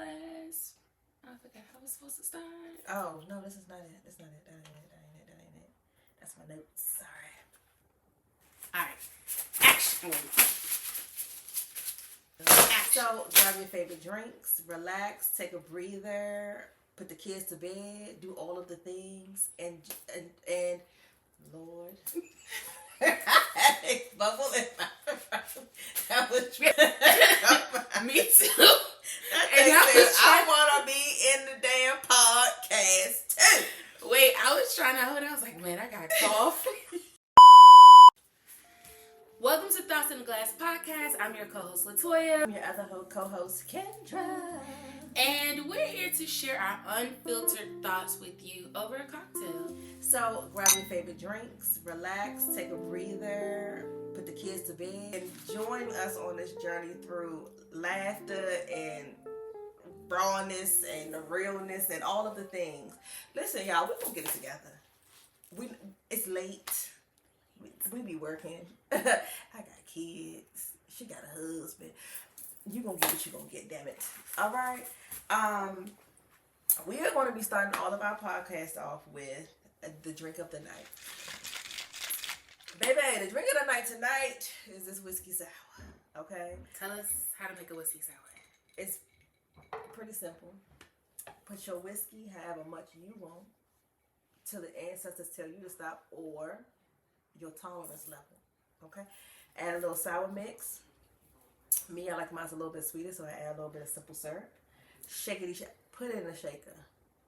Thoughtsnaglass. I forgot how I was supposed to start. Oh, no, this is not it. That's not it. That ain't it. That's my notes. Sorry. Alright. Action. So, grab your favorite drinks, relax, take a breather, put the kids to bed, do all of the things, and Lord. Bubble in my throat. That was Me too. I want to be in the damn podcast too. Wait, I was trying to hold. I was like, man, I got cough. Welcome to Thoughtsnaglass podcast. I'm your co-host LaToya. I'm your other co-host Kendra. And we're here to share our unfiltered thoughts with you over a cocktail. So grab your favorite drinks, relax, take a breather, put the kids to bed, and join us on this journey through laughter and rawness and the realness and all of the things. Listen, y'all, we're gonna get it together. It's late. We be working. I got kids. She got a husband. You gonna get what you gonna get, damn it. All right. We are going to be starting all of our podcasts off with the drink of the night. Baby, the drink of the night tonight is this whiskey sour. Okay? Tell us how to make a whiskey sour. It's pretty simple. Put your whiskey however much you want till the ancestors tell you to stop or your tolerance level. Okay? Add a little sour mix. Me, I like mine a little bit sweeter, so I add a little bit of simple syrup. Shakety shake. Put it in a shaker.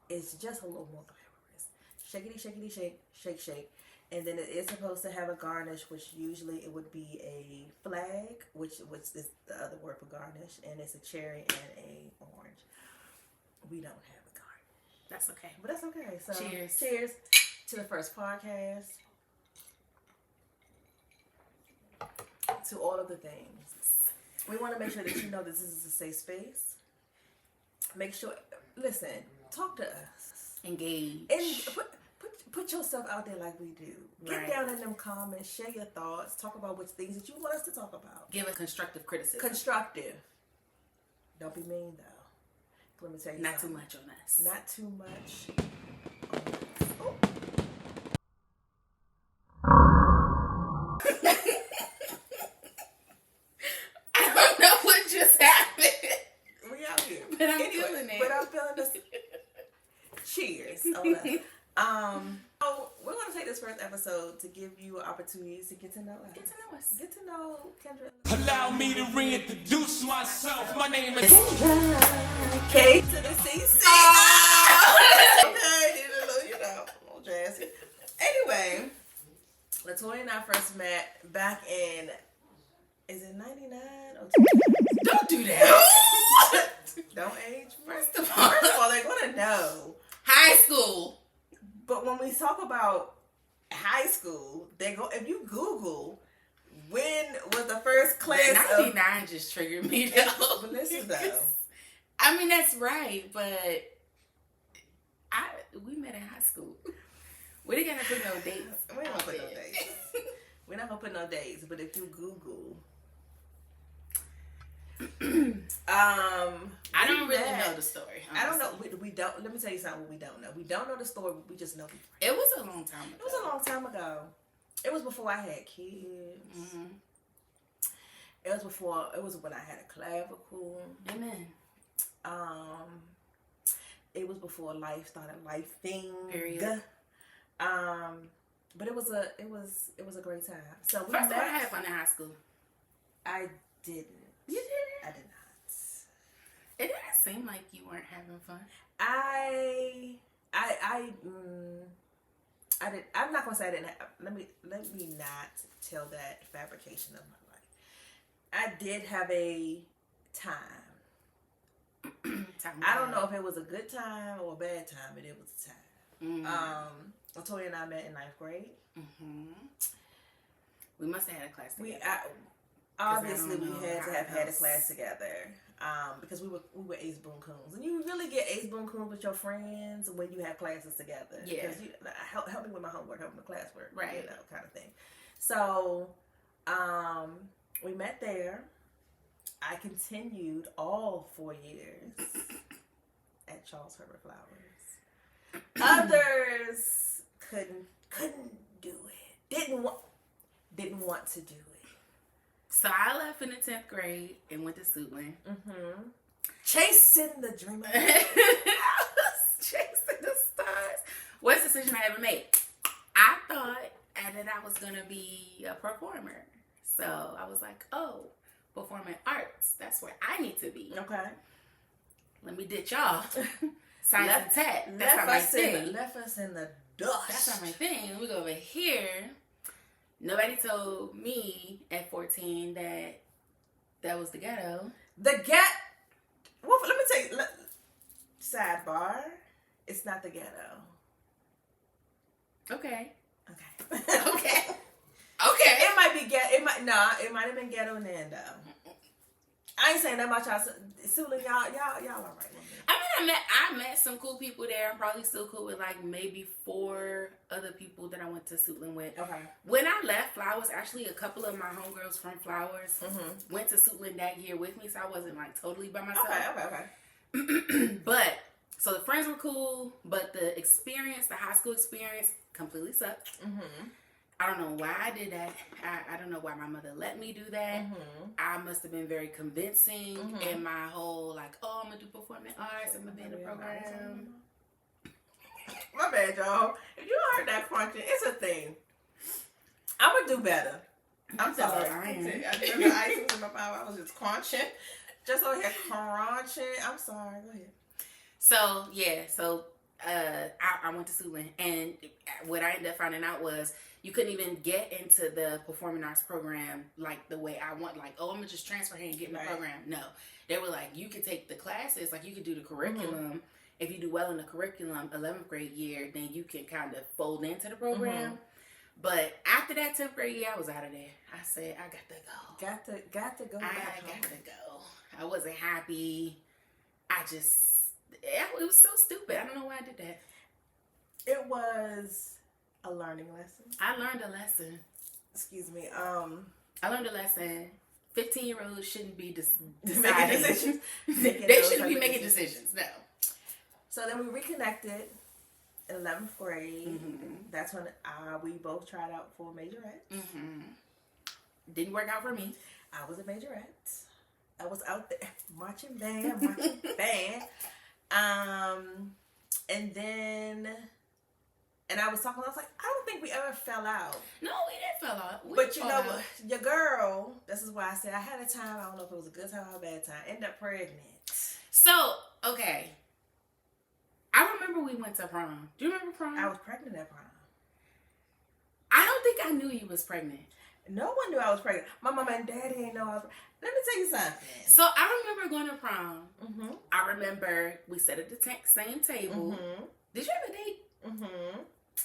It's just a little more glamorous. Shakety, shakety, shake, shake, shake. And then it is supposed to have a garnish, which usually it would be a flag, which is the other word for garnish, and it's a cherry and a orange. We don't have a garnish. That's okay. But that's okay. So cheers. Cheers to the first podcast. To all of the things. We want to make sure that you know that this is a safe space. Make sure, listen, talk to us. Engage. And put yourself out there like we do. Right. Get down in them comments, share your thoughts, talk about which things that you want us to talk about. Give us constructive criticism. Constructive. Don't be mean though. Let me tell you Not something. too much on us. Not too much. Oh. I don't know what just happened. We out here. But I'm feeling it. But I'm feeling this. Cheers. So we're going to take this first episode to give you opportunities to get to know us. Get to know us. Get to know Kendra. Allow me to reintroduce myself. My name is Kendra. K to the CC. Okay, you know, a little jazzy. Anyway, LaToya and I first met back in, is it 99 or 2000? Don't do that. Don't age. First of all, They're going to know. high school. But when we talk about high school, they go. If you Google when was the first class That 99 just triggered me though. But listen though. I mean that's right, but we met in high school. We didn't gonna put no dates. We don't put no dates. We're not gonna put no dates. But if you Google, I don't really know the story. Honestly. I don't know. We don't. Let me tell you something. We don't know. We don't know the story. We just know. It was a long time ago. It was a long time ago. It was before I had kids. Mm-hmm. It was when I had a clavicle. Amen. It was before life started life thing. Period. But it was a great time. So we First met. of all, I had fun in high school. I didn't. You didn't? I did not. It didn't seem like you weren't having fun. I did. I'm not gonna say I didn't have, let me not tell that fabrication of my life. I did have a time. I don't know if it was a good time or a bad time, but it was a time. Mm-hmm. LaToya and I met in 9th grade. Mm-hmm. We must have had a class together. Obviously we had to have had a class together. Because we were ace boon coons, and you really get ace boon coons with your friends when you have classes together. Yeah, because help me with my homework, help me with classwork, right? You know, kind of thing. So, we met there. I continued all 4 years Charles Herbert flowers. Others couldn't do it. Didn't want to do it. So I left in the 10th grade and went to Suitland. Mm-hmm. Chasing the dream. I was chasing the stars. Worst decision I ever made. I thought that I was going to be a performer. So I was like, oh, performing arts. That's where I need to be. Okay. Let me ditch y'all. Science and tech. That's not my thing. Left us in the dust. That's not my thing. We go over here. Nobody told me at 14 that was the ghetto. Well, let me tell you. Sidebar. It's not the ghetto. Okay. Okay. Okay. It might be ghetto. It might have been ghetto Nando. I ain't saying that about y'all. Suitland, y'all all right. I mean, I met some cool people there. I'm probably still cool with like maybe 4 other people that I went to Suitland with. Okay. When I left Flowers, actually a couple of my homegirls from Flowers went to Suitland that year with me, so I wasn't like totally by myself. Okay. But so the friends were cool, but the experience, the high school experience, completely sucked. Mm-hmm. I don't know why I did that. I don't know why my mother let me do that. Mm-hmm. I must have been very convincing in my whole like, oh, I'm gonna do performing arts. I'm gonna be in the program. My bad, y'all. If you heard that crunching, it's a thing. I'm gonna do better. I'm sorry. I remember ice was in my mouth. I was just crunching. Just over here crunching. I'm sorry. Go ahead. So yeah. I went to Suitland, and what I ended up finding out was you couldn't even get into the performing arts program like the way I want. Like, oh, I'm gonna just transfer here and get in the program. No, they were like, you could take the classes, like you could do the curriculum. Mm-hmm. If you do well in the curriculum, 11th grade year, then you can kind of fold into the program. Mm-hmm. But after that 10th grade year, I was out of there. I said, I got to go. Got to go. I got to go. I wasn't happy. It was so stupid. I don't know why I did that. It was a learning lesson. I learned a lesson. Excuse me. I learned a lesson. 15-year-olds shouldn't be making decisions. They shouldn't be making decisions. No. So then we reconnected in 11th grade. Mm-hmm. That's when we both tried out for majorettes. Mm-hmm. Didn't work out for me. I was a majorette. I was out there marching band. And I was talking, I was like, I don't think we ever fell out. No, we didn't fall out. But you know what? Your girl, this is why I said I had a time, I don't know if it was a good time or a bad time, ended up pregnant. So, okay. I remember we went to prom. Do you remember prom? I was pregnant at prom. I don't think I knew you was pregnant. No one knew I was pregnant. My mama and daddy didn't know I was pregnant. Let me tell you something. So I remember going to prom. Mm-hmm. I remember we sat at the same table. Mm-hmm. Did you have a date? Mm-hmm.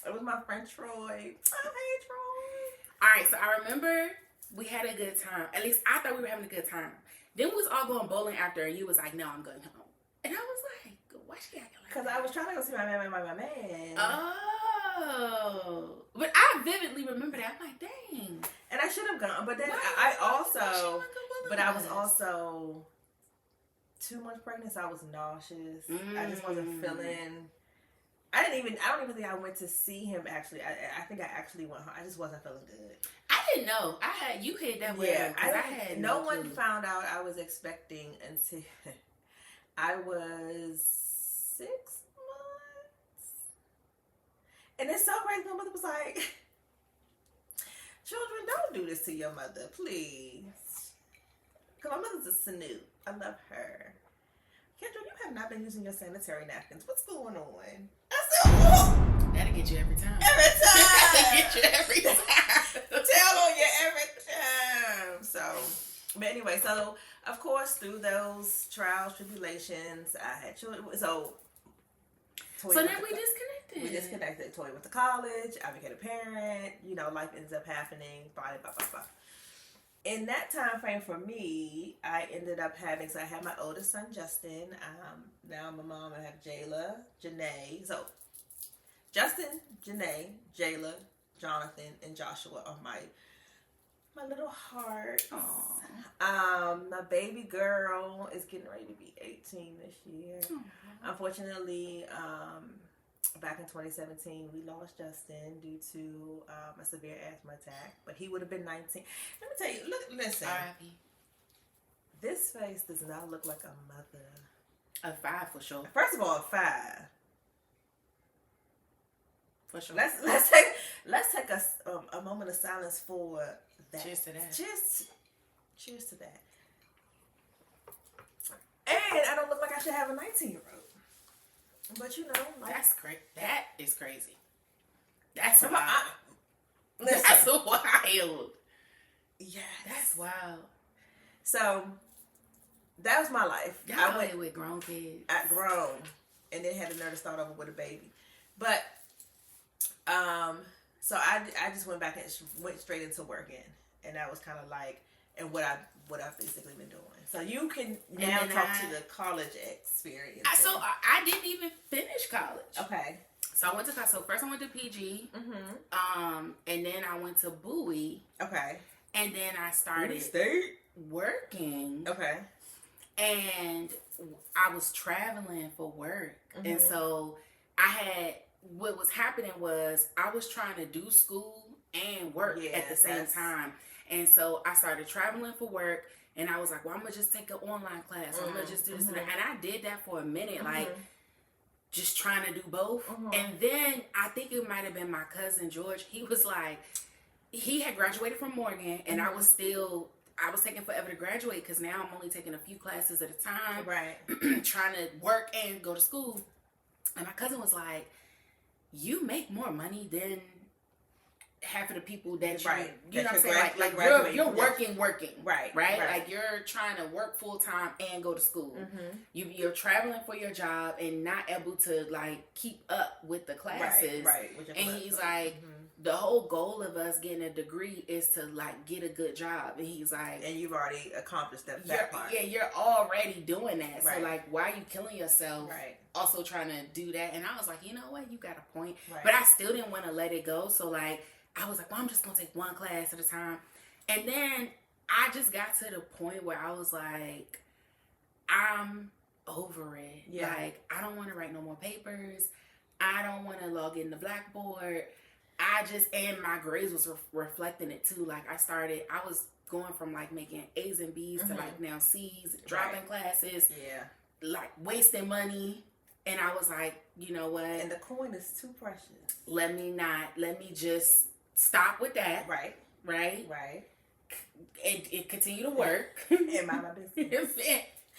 It was my friend Troy. Oh, hey, Troy. All right, so I remember we had a good time. At least I thought we were having a good time. Then we was all going bowling after, and you was like, no, I'm going home. And I was like, why she acting like that? Because I was trying to go see my man. Oh. But I vividly remember that. I'm like, dang. And I should have gone. But then I was also too much pregnant, so I was nauseous. I just wasn't feeling... I don't even think I went to see him actually. I think I actually went home. I just wasn't feeling good. I didn't know. You hit that way. Yeah, I had no one found out I was expecting until I was 6 months. And it's so crazy. My mother was like, children, don't do this to your mother, please. Because my mother's a snoot. I love her. Kendra, you have not been using your sanitary napkins. What's going on? I said, whoa. That'll get you every time. Every time. That'll get you every time. Tell on you every time. So, but anyway, so, of course, through those trials, tribulations, I had children. So now we disconnected. We disconnected. Toy went to college. I became a parent. You know, life ends up happening. Blah, blah, blah, blah. In that time frame for me, I ended up having, so I had my oldest son, Justin. Now I'm a mom. I have Jayla, Janae. So Justin, Janae, Jayla, Jonathan, and Joshua are my my little heart. Aww. My baby girl is getting ready to be 18 this year. Unfortunately, back in 2017, we lost Justin due to a severe asthma attack, but he would have been 19. Let me tell you, listen. R.I.P. This face does not look like a mother. A 5 for sure. First of all, a 5. For sure. Let's take a moment of silence for that. Cheers to that. Cheers to that. And I don't look like I should have a 19-year-old. But you know, like, That's crazy. That is crazy. That's Come wild. on, listen. That's wild. Yes. That's wild. So that was my life. I went with grown kids. I grown, and then had the nerve to start over with a baby. But so I just went back and went straight into working, and that was kind of like, and what I've basically been doing. So you can now talk to the college experience. So I didn't even finish college. Okay. So I went to college. So first I went to PG. And then I went to Bowie. Okay. And then I started working. Okay. And I was traveling for work. And so what was happening was I was trying to do school and work at the same time. And so I started traveling for work, and I was like, well, I'm going to just take an online class. I'm going to just do this and that. And I did that for a minute, like just trying to do both. And then I think it might have been my cousin George. He was like, he had graduated from Morgan, and I was taking forever to graduate because now I'm only taking a few classes at a time. Right. Trying to work and go to school. And my cousin was like, you make more money than half of the people that you know what I'm saying? Like you're working. Right. Like you're trying to work full time and go to school. You're traveling for your job and not able to like keep up with the classes. Right. And he's like, the whole goal of us getting a degree is to like get a good job. And he's like, and you've already accomplished that part. Yeah, you're already doing that. So like, why are you killing yourself? Right. Also trying to do that. And I was like, you know what? You got a point. Right. But I still didn't want to let it go. So like, I was like, well, I'm just going to take one class at a time. And then I just got to the point where I was like, I'm over it. Yeah. Like, I don't want to write no more papers. I don't want to log in the Blackboard. And my grades was reflecting it too. Like, I was going from like making A's and B's to like now C's, dropping classes. Yeah. Like, wasting money. And I was like, you know what? And the coin is too precious. Let me just stop with that. Right. And continue to work. And mind my business.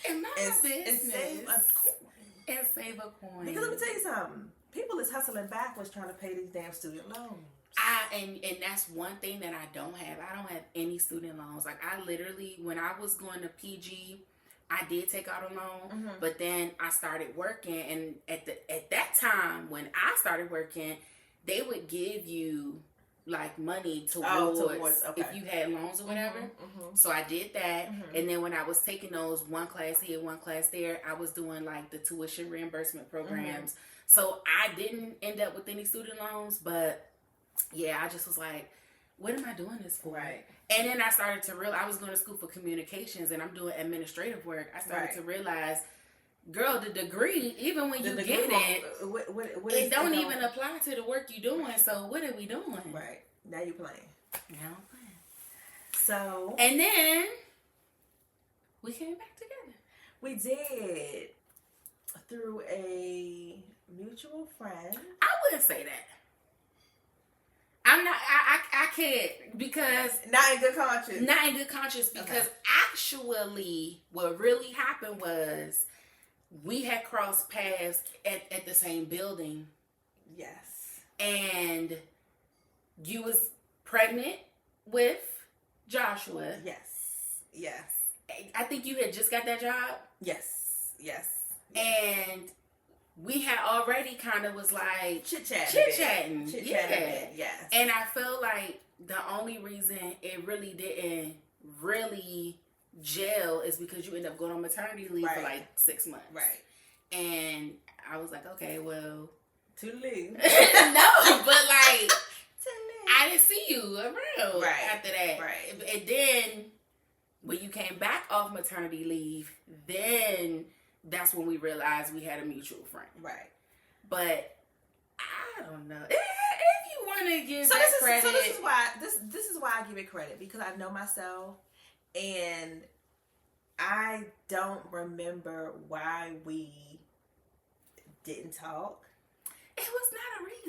and mind my business. And save a coin. Because let me tell you something. People is hustling backwards trying to pay these damn student loans. And that's one thing that I don't have. I don't have any student loans. Like, I literally, when I was going to PG, I did take out a loan, but then I started working, and at that time when I started working, they would give you like money towards if you had loans or whatever. So I did that, and then when I was taking those, one class here, one class there, I was doing like the tuition reimbursement programs. So I didn't end up with any student loans, but yeah, I just was like, what am I doing this for? Right. And then I started to realize I was going to school for communications and I'm doing administrative work. I started to realize, girl, the degree, even when you get it, it don't even apply to the work you're doing. So what are we doing? Right. Now you're playing. Now I'm playing. So. And then we came back together. We did. Through a mutual friend. I wouldn't say that. I'm not. I can't because not in good conscience. Not in good conscience because actually, what really happened was we had crossed paths at the same building. Yes. And you was pregnant with Joshua. Yes. I think you had just got that job. Yes. And we had already kind of was like chit-chatting. Yes. And I felt like the only reason it really didn't really gel is because you end up going on maternity leave for like 6 months. Right. And I was like, okay, well. Too late. No, but like, I I didn't see you around after that. Right. And then when you came back off maternity leave, then that's when we realized we had a mutual friend. Right. But I don't know. If you want to give credit. So this is why I give it credit, because I know myself and I don't remember why we didn't talk. It was not a reason.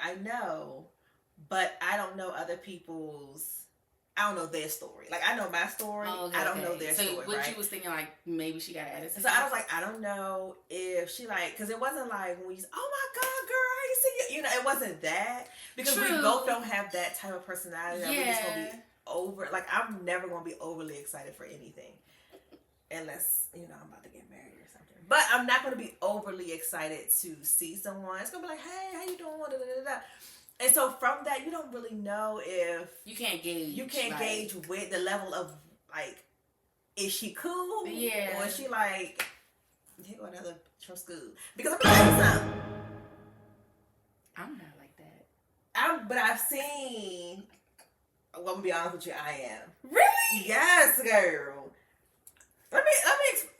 I know, but I don't know other people's. I don't know their story. Like, I know my story. I don't know their story. So what you was thinking, like, maybe she got added to. So I was like, I don't know if she, like, because it wasn't like when we used, oh my God, girl, I ain't see you. You know, it wasn't that. Because we both don't have that type of personality. We're just going to be like, I'm never going to be overly excited for anything. Unless, you know, I'm about to get married or something. But I'm not going to be overly excited to see someone. It's going to be like, hey, how you doing? Da, da, da, da. And so from that, you don't really know if you can't gauge. You can't gauge with the level of, like, is she cool? Yeah. Or is she like, here go another from school? Because I'm telling you something. I'm not like that. But I've seen. I'm gonna be honest with you. I am. Really? Yes, girl. Let me.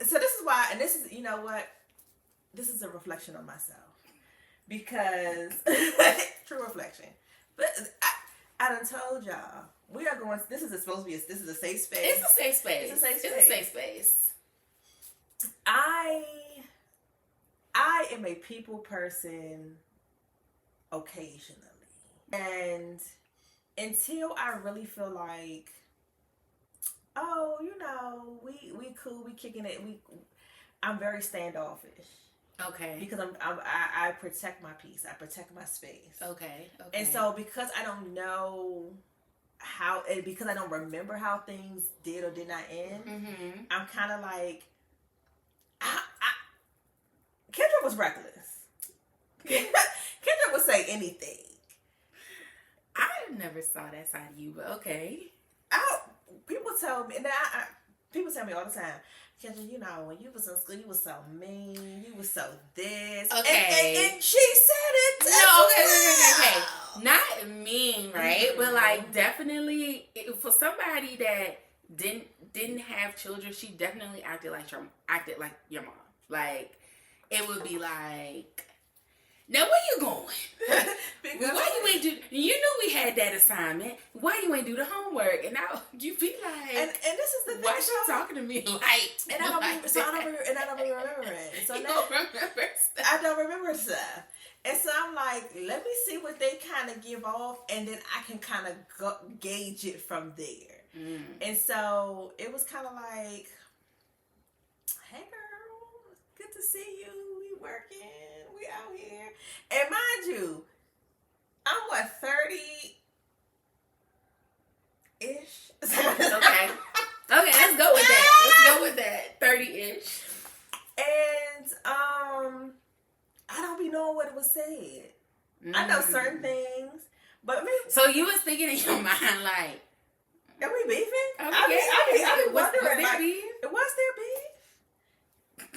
So this is why, and this is, you know what? This is a reflection on myself. Because true reflection, but I done told y'all we are going. This is supposed to be. This is a safe space. It's a safe space. It's a safe space. It's a safe space. I am a people person occasionally, and until I really feel like, oh, you know, we cool, we kicking it. I'm very standoffish. Okay. Because I protect my peace. I protect my space. Okay. And so because I don't know how, and because I don't remember how things did or did not end, I'm kind of like, Kendra was reckless. Kendra would say anything. I never saw that side of you, but okay. People tell me, and people tell me all the time, Kendra, you know, when you was in school, you was so mean. You was so this. Okay. And she said it. Okay. Not mean, right? But like, definitely, for somebody that didn't have children, she definitely acted like your mom. Like, it would be like, now where you going? Why you ain't do? You knew we had that assignment. Why you ain't do the homework? And now you be like, and this is the thing. Why she talking to me like? And I don't really remember it. So you now don't remember stuff. I don't remember stuff. And so I'm like, let me see what they kind of give off, and then I can kind of gauge it from there. And so it was kind of like, hey girl, good to see you. We working. We out here. And mind you, I'm what, 30-ish? Okay, let's go with that. 30-ish. And I don't be knowing what it was said. I know certain things, but so you was thinking in your mind like, are we beefing? I be wondering, was there beef? Was there beef?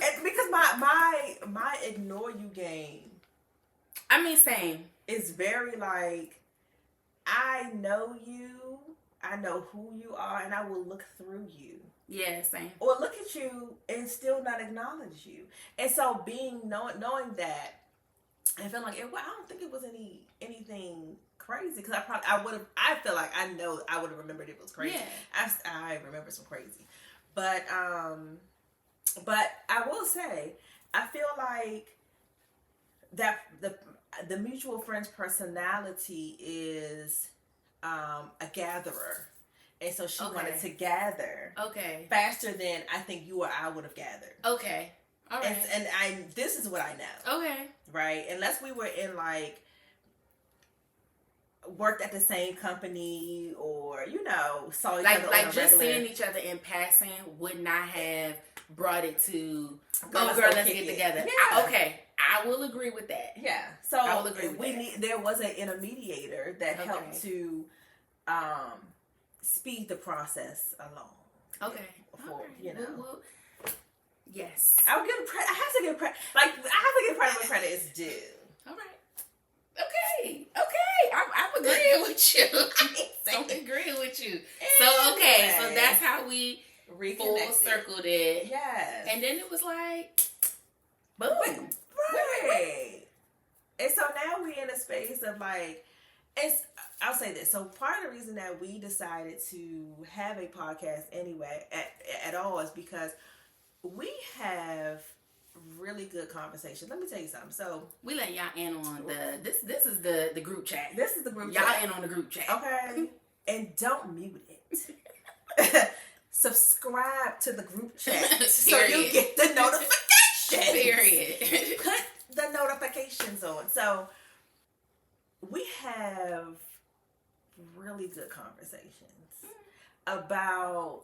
And because my ignore you game, I mean, same. It's very like, I know you, I know who you are, and I will look through you. Yeah, same. Or look at you and still not acknowledge you. And so knowing that, I feel like I don't think it was anything crazy, because I feel like I know I would have remembered it was crazy. Yeah. I remember some crazy. But I will say, I feel like that the mutual friend's personality is a gatherer. And so she wanted to gather faster than I think you or I would have gathered. Okay. All right. And this is what I know. Okay. Right? Unless we were in like, worked at the same company, or, you know, saw each other like just seeing each other in passing would not have brought it to, let's get together. Yeah. I will agree with that. Yeah. So I will agree with that. There was an intermediator that helped to speed the process along. Okay. You know. Yes. I have to give credit. Like, I have to give credit where credit is due. All right. Okay. agreeing with you. I'm agreeing with you. So, okay, so that's how we full circled it. Yes. And then it was like, boom. Right. And so now we're in a space of like, I'll say this. So part of the reason that we decided to have a podcast anyway at all is because we have really good conversations. Let me tell you something. So we let y'all in on this is the group chat. This is the group y'all chat. In on the group chat. Okay. And don't mute it. Subscribe to the group chat so you get the notifications. Period. Put the notifications on. So we have really good conversations about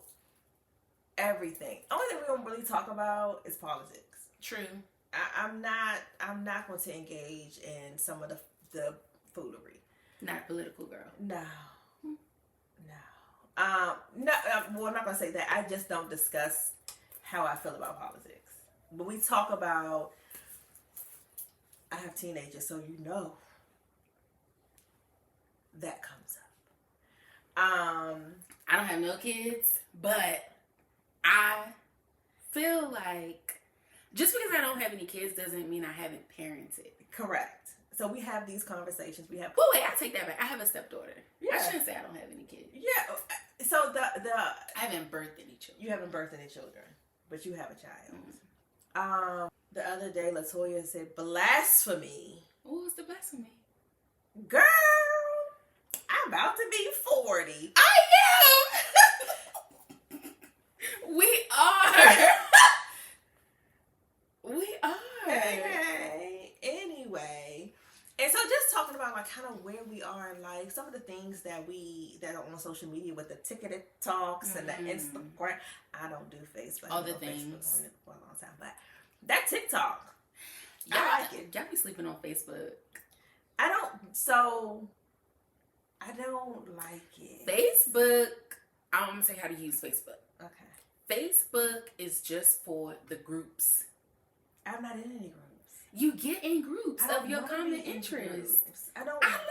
everything. Only thing we don't really talk about is politics. True. I'm not going to engage in some of the foolery. Not a political girl. No. Well, I'm not going to say that. I just don't discuss how I feel about politics. But we talk about, I have teenagers, so you know that comes up. I don't have no kids, but I feel like just because I don't have any kids doesn't mean I haven't parented. Correct. So we have these conversations. We have. Oh wait, I take that back. I have a stepdaughter. Yeah. I shouldn't say I don't have any kids. Yeah. So the I haven't birthed any children. You haven't birthed any children, but you have a child. The other day, LaToya said blasphemy. What was the blasphemy? Girl, I'm about to be 40. I am. We are. We are. Okay. Anyway, and so just talking about like kind of where we are in life, some of the things that are on social media with the TikToks and the Instagram. I don't do Facebook. All the things. Facebook for a long time, but that TikTok, I like it. Y'all be sleeping on Facebook. I don't like it. Facebook. I'm gonna tell you how to use Facebook. Okay. Facebook is just for the groups. I'm not in any groups. You get in groups of your common interests. I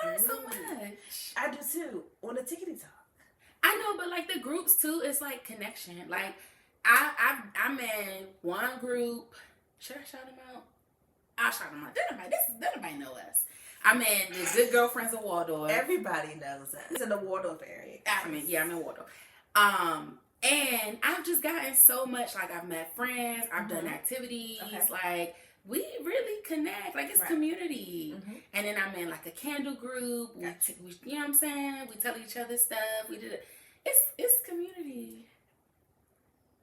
learned so much. I do too. On the TikTok. I know, but like the groups too, it's like connection. Like I'm in one group. Should I shout them out? I'll shout them out. Nobody know us. I'm in the Good Girlfriends of Waldorf. Everybody knows us. It's in the Waldorf area. I'm in Waldorf. And I've just gotten so much. Like I've met friends. I've done activities. Okay. Like we really connect. Like it's community. And then I'm in like a candle group. We, you know what I'm saying? We tell each other stuff. We did it. It's community.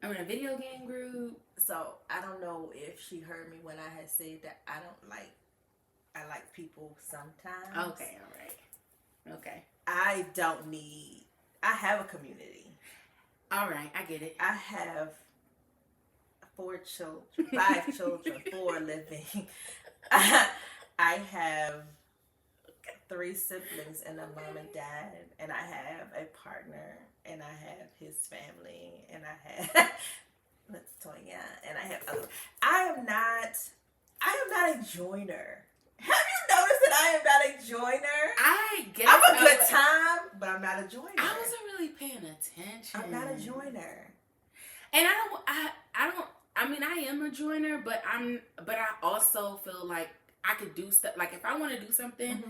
I'm in a video game group. So I don't know if she heard me when I had said that I like people sometimes. Okay, all right. Okay. I have a community. All right, I get it. I have 5 children, 4 living. I have 3 siblings and a mom and dad, and I have a partner, and I have his family, and I have LaToya, and I have other. I am not a joiner. Have you noticed that I am not a joiner? I guess I'm a good time, but I'm not a joiner. I wasn't really paying attention. I'm not a joiner. And I mean I am a joiner, but I also feel like I could do stuff. Like if I want to do something,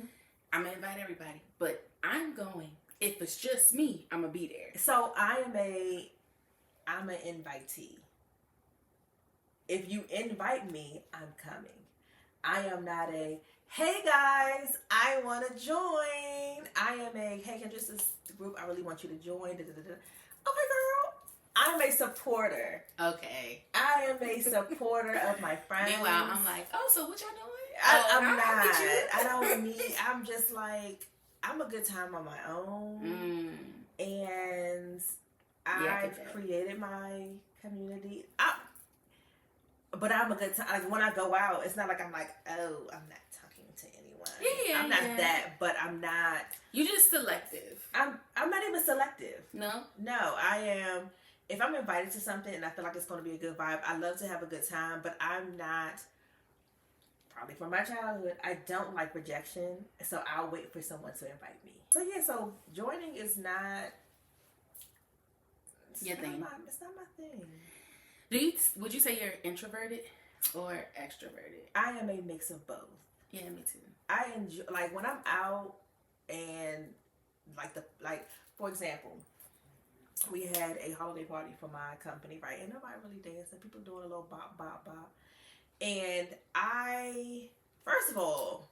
I'm gonna invite everybody. But I'm going. If it's just me, I'm gonna be there. So I'm an invitee. If you invite me, I'm coming. I am not a, hey guys, I want to join. I am a, hey Kendra, this is the group I really want you to join. Okay, girl. I'm a supporter. Okay. I am a supporter of my friends. Meanwhile, I'm like, oh, so what y'all doing? I'm not. I don't need, I'm just like, I'm a good time on my own. And I've created my community. But I'm a good time. Like when I go out, it's not like I'm like, oh, I'm not talking to anyone. Yeah, I'm not that, but I'm not. You're just selective. I'm not even selective. No, I am. If I'm invited to something and I feel like it's going to be a good vibe, I love to have a good time, but I'm not probably from my childhood, I don't like rejection, so I'll wait for someone to invite me. So yeah, so joining is not your thing. It's not my thing. Would you say you're introverted or extroverted? I am a mix of both. Yeah, me too. I enjoy, like, when I'm out and for example, we had a holiday party for my company, right? And nobody really dancing. People doing a little bop, bop, bop. And first of all,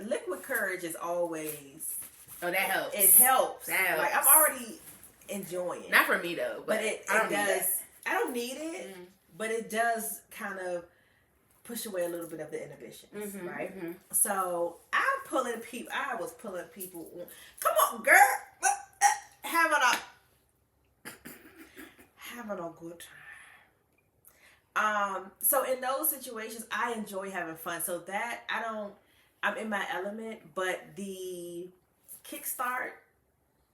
liquid courage is always. Oh, that helps. It helps. That helps. Like, I'm already enjoying it. Not for me though, but I don't need it. I don't need it, but it does kind of push away a little bit of the inhibitions, right? Mm-hmm. So I was pulling people on. Come on, girl, having a good time. So in those situations, I enjoy having fun. So that I'm in my element, but the kickstart,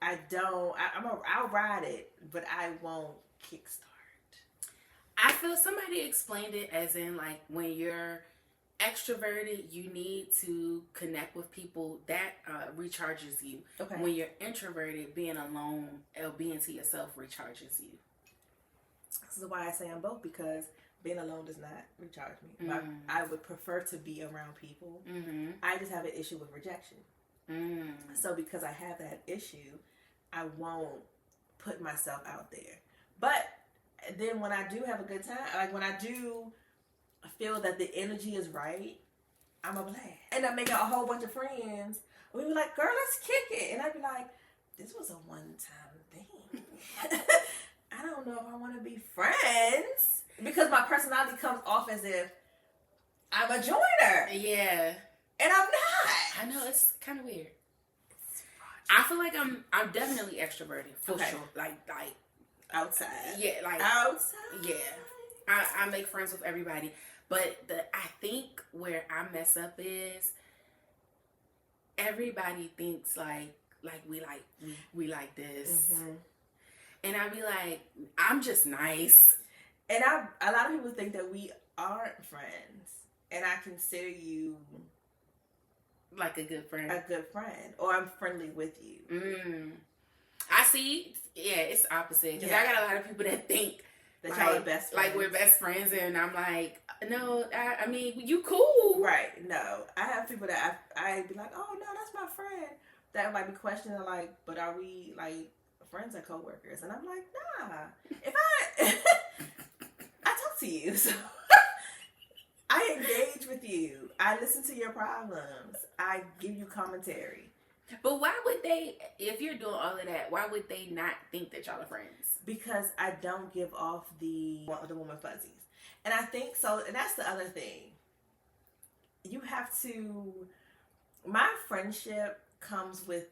I'll ride it, but I won't kickstart. I feel somebody explained it as in, like, when you're extroverted, you need to connect with people. That recharges you. Okay. When you're introverted, being alone or being to yourself recharges you. This is why I say I'm both, because being alone does not recharge me. Mm-hmm. I would prefer to be around people. Mm-hmm. I just have an issue with rejection. Mm. So because I have that issue, I won't put myself out there. But then when I do have a good time, like when I do feel that the energy is right, I'm a blast. And I'm making a whole bunch of friends. We be like, girl, let's kick it. And I'd be like, this was a one-time thing. I don't know if I want to be friends. Because my personality comes off as if I'm a joiner. Yeah. And I'm not. I know, it's kind of weird. I feel like I'm definitely extroverted for sure. Like outside. Yeah, like outside. Yeah. I make friends with everybody. But I think where I mess up is everybody thinks like we like this. Mm-hmm. And I be like, I'm just nice. And a lot of people think that we aren't friends. And I consider you like a good friend. A good friend. Or I'm friendly with you. Mm. I see. Yeah, it's opposite. Because I got a lot of people that think that y'all are best friends. Like we're best friends. And I'm like, no, I mean, you cool. Right. No. I have people that I be like, oh, no, that's my friend. That might be questioning, like, but are we, like, friends or co-workers? And I'm like, nah. If I talk to you, so I engage with you. I listen to your problems. I give you commentary. But why would they, if you're doing all of that, why would they not think that y'all are friends? Because I don't give off the woman fuzzies. And I think so, and that's the other thing. You have to, my friendship comes with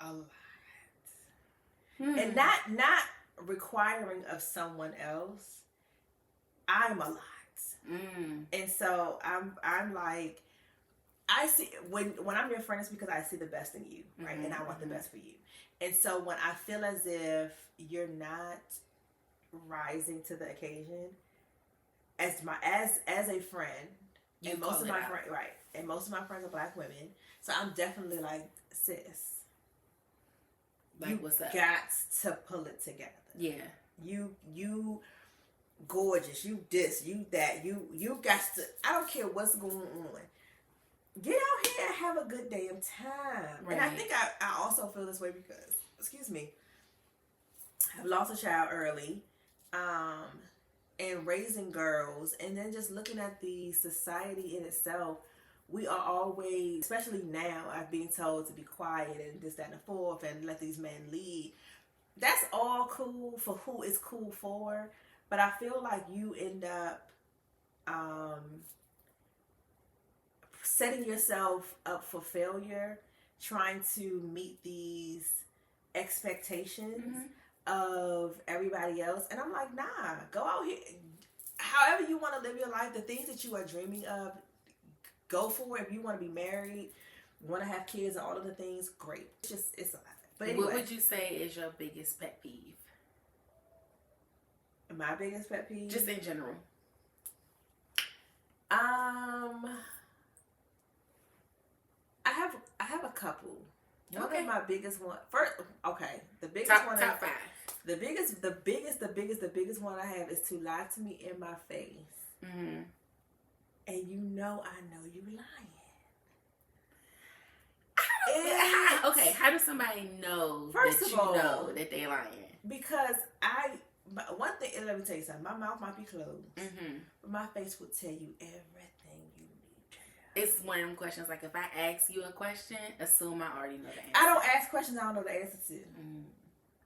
a lot. And not requiring of someone else. I'm a lot. And so I'm like, I see when I'm your friend, it's because I see the best in you, right? And I want the best for you. And so when I feel as if you're not rising to the occasion, as a friend, and most of my friends, right? And most of my friends are Black women, so I'm definitely like, sis, like, what's up? Got to pull it together. Yeah. You gorgeous. You this. You that. You got to. I don't care what's going on. Get out here and have a good damn time. Right. And I think I also feel this way because, excuse me, I've lost a child early, and raising girls, and then just looking at the society in itself. We are always, especially now, I'm being told to be quiet and this, that, and the fourth, and let these men lead. That's all cool for who it's cool for, but I feel like you end up setting yourself up for failure, trying to meet these expectations of everybody else. And I'm like, nah, go out here. However you want to live your life, the things that you are dreaming of, go for it. If you want to be married, want to have kids, and all of the things, great. It's a lot. But anyway, what would you say is your biggest pet peeve? My biggest pet peeve? Just in general. I have a couple. One Okay. of my biggest one first. Okay, the biggest Top one. five. The biggest one I have is to lie to me in my face, Mm-hmm. and I know you lying. Okay, how does somebody know First that of you all, know that they lying? Because one thing, and let me tell you something. My mouth might be closed, but my face will tell you everything you need to know. It's one of them questions. Like if I ask you a question, assume I already know the answer. I don't ask questions I don't know the answer to. Mm.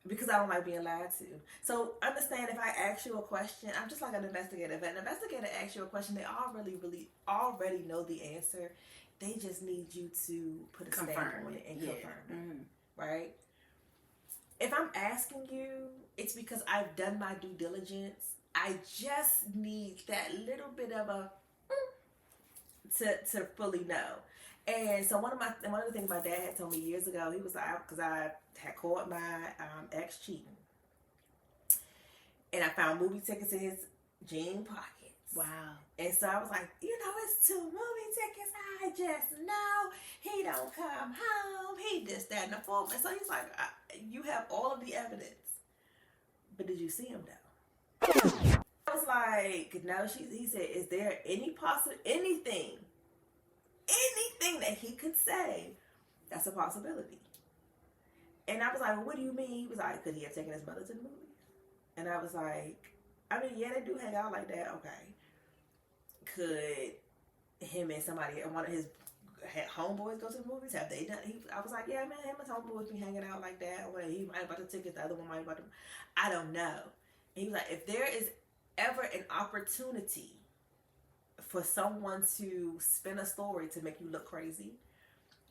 Because I don't like being lied to. So understand, if I ask you a question, I'm just like an investigator. If an investigator asks you a question, they already know the answer. They just need you to put a stamp on it and confirm it. Mm-hmm. Right? If I'm asking you, it's because I've done my due diligence. I just need that little bit of a to fully know. And so one of the things my dad had told me years ago, he was like, because I had caught my ex cheating, and I found movie tickets in his jean pockets. Wow. And so I was like, it's 2 movie tickets. I just know he don't come home. He this, that, and the fourth. And so he's like, you have all of the evidence, but did you see him though? I was like, no. He said, is there anything that he could say that's a possibility? And I was like, well, what do you mean? He was like, could he have taken his mother to the movies? And I was like, I mean, yeah, they do hang out like that. Okay. Could him and one of his homeboys go to the movies? Have they done? I was like, yeah, man, him and his homeboys be hanging out like that. Or he might have bought the tickets, the other one might have bought them. I don't know. And he was like, if there is ever an opportunity for someone to spin a story to make you look crazy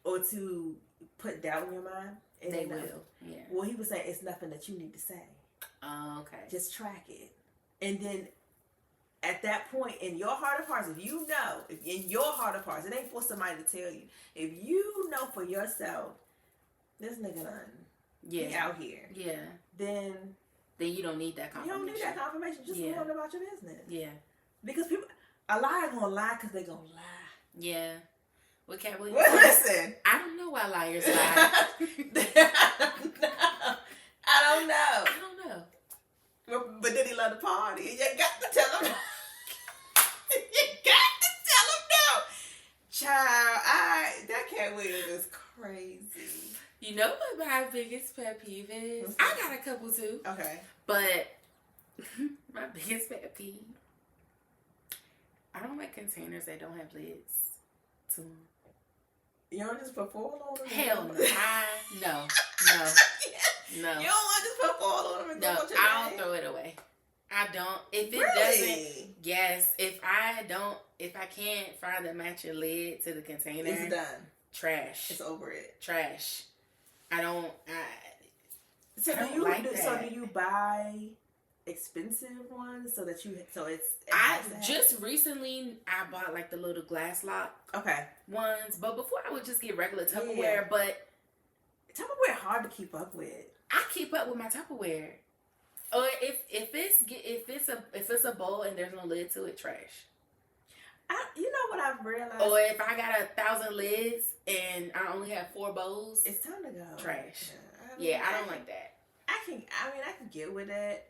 or to put doubt in your mind, They will. Yeah. Well, he was saying it's nothing that you need to say. Oh, okay. Just track it. And then at that point, in your heart of hearts, if in your heart of hearts, it ain't for somebody to tell you. If you know for yourself, this nigga he out here. Yeah. Then you don't need that confirmation. You don't need that confirmation. Just move on about your business. Yeah. Because a liar gonna lie because they gonna lie. Yeah. What Cat Williams? Well, listen. I don't know why liars lie. I don't know. I don't know. But then he love the party. You got to tell him. You got to tell him no. Child, that Cat Williams is crazy. You know what my biggest pet peeve is? I got a couple too. Okay. But my biggest pet peeve, I don't like containers that don't have lids to them. You don't just put foil on them? Hell no. No. You don't want to just put foil on them and No, go I don't throw it away. I don't. If it doesn't, yes. If I can't find a matching lid to the container, it's done. Trash. It's over it. Trash. I don't. So I don't do you like that. So do you buy expensive ones so it's? Just recently I bought like the little glass lock ones, but before I would just get regular Tupperware. Yeah. But Tupperware hard to keep up with. I keep up with my Tupperware. Or if it's a bowl and there's no lid to it, trash. You know what I've realized? Or if I got 1,000 lids and I only have 4 bowls, it's time to go. Trash. Yeah, I don't like that. I can get with it.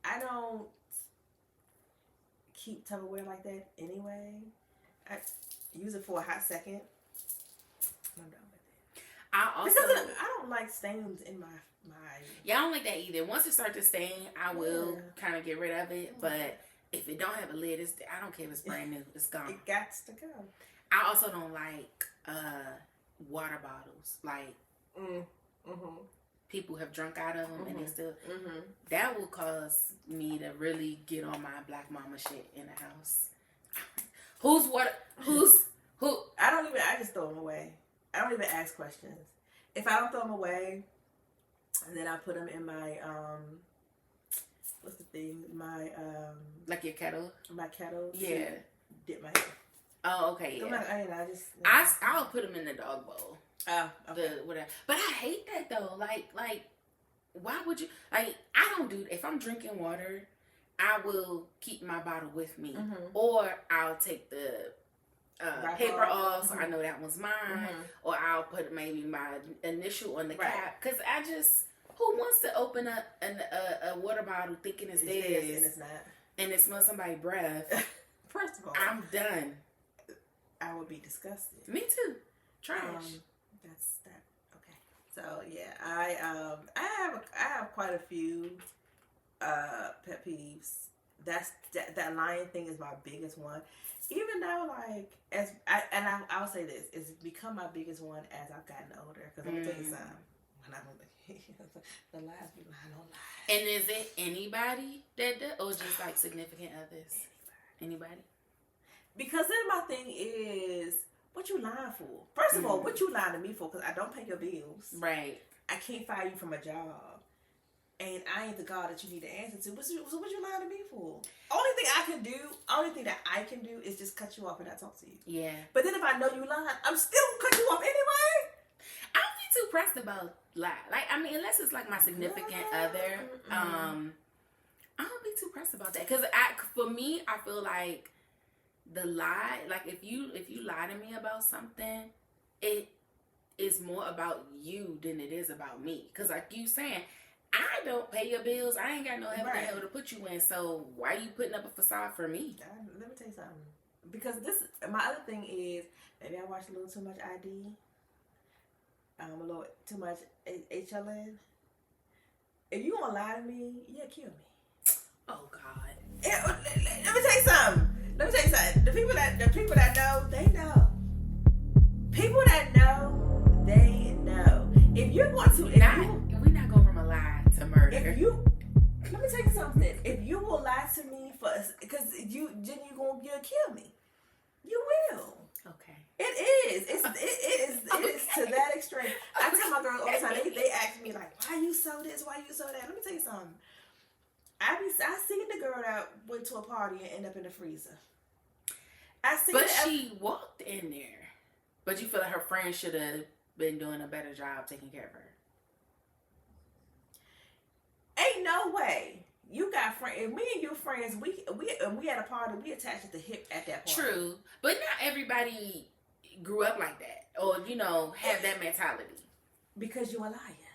I don't keep Tupperware like that anyway. I use it for a hot second. I'm done with it. Because I don't like stains in my. Yeah, I don't like that either. Once it starts to stain, I will kind of get rid of it. But if it don't have a lid, I don't care if it's brand new. It's gone. It got to go. I also don't like water bottles. Like people have drunk out of them and they still. That will cause me to really get on my black mama shit in the house. Who? I just throw them away. I don't even ask questions. If I don't throw them away, and then I put them in my what's the thing? My like your kettle. My kettle. Yeah. Dip my hair. Oh, okay. Yeah. I'll put them in the dog bowl. Oh, okay. Whatever. But I hate that though. Like, why would you? Like, I don't do. If I'm drinking water, I will keep my bottle with me, Mm-hmm. or I'll take the paper off, so I know that one's mine, or I'll put maybe my initial on the cap, because I just, who wants to open up a water bottle thinking it's theirs and it's not, and it smells somebody's breath? First of all, I'm done. I would be disgusted. Me too. Trash. That's that. Okay. So yeah, I have quite a few pet peeves. That lying thing is my biggest one. Even though, like, I'll say this, it's become my biggest one as I've gotten older. Because let me tell you something. When I'm the lies be lying, don't lie. And is it anybody that does, or just like significant others? Anybody? Because then my thing is, what you lying for? First of all, what you lying to me for? Because I don't pay your bills. Right. I can't fire you from a job. And I ain't the God that you need to answer to. So what you lying to me for? Only thing that I can do is just cut you off and not talk to you. Yeah. But then if I know you lying, I'm still gonna cut you off anyway. I don't be too pressed about lie. Like, I mean, unless it's like my significant other, I don't be too pressed about that. Because for me, I feel like the lie, like if you lie to me about something, it is more about you than it is about me. Because like you saying, I don't pay your bills. I ain't got no heaven and hell to put you in. So why are you putting up a facade for me? Let me tell you something. Because my other thing is, maybe I watched a little too much ID. A little too much HLN. If you gonna lie to me, you'll kill me. Oh God. Let me tell you something. The people that know, they know. People that know, they know. If you're going to, we're not going from a lie to murder. Let me tell you something. If you will lie to me because you'll kill me. You will. Okay. It is. It is to that extreme. I tell my girls all the time. They ask me like, "Why you so this? Why you so that?" Let me tell you something. I seen the girl that went to a party and ended up in the freezer. She walked in there. But you feel like her friend should have been doing a better job taking care of her. Ain't no way. You got friends. If me and you friends, we at a party, we attached at the hip at that party. True. But not everybody grew up like that. Or, have that mentality. Because you a liar.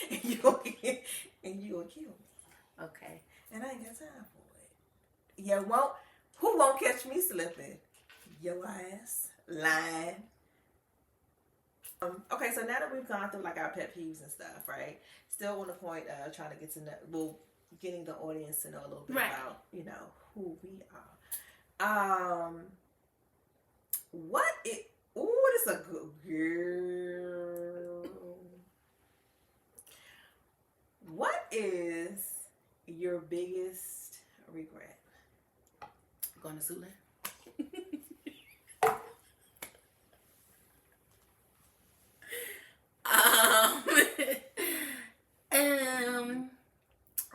and you gonna kill me. Okay. And I ain't got time for it. Who won't catch me slipping? Your ass. Lying. Okay, so now that we've gone through like our pet peeves and stuff, right? Still on the point of trying to get to know, getting the audience to know a little bit about, who we are. This is a good girl. What is your biggest regret? Going to Suland?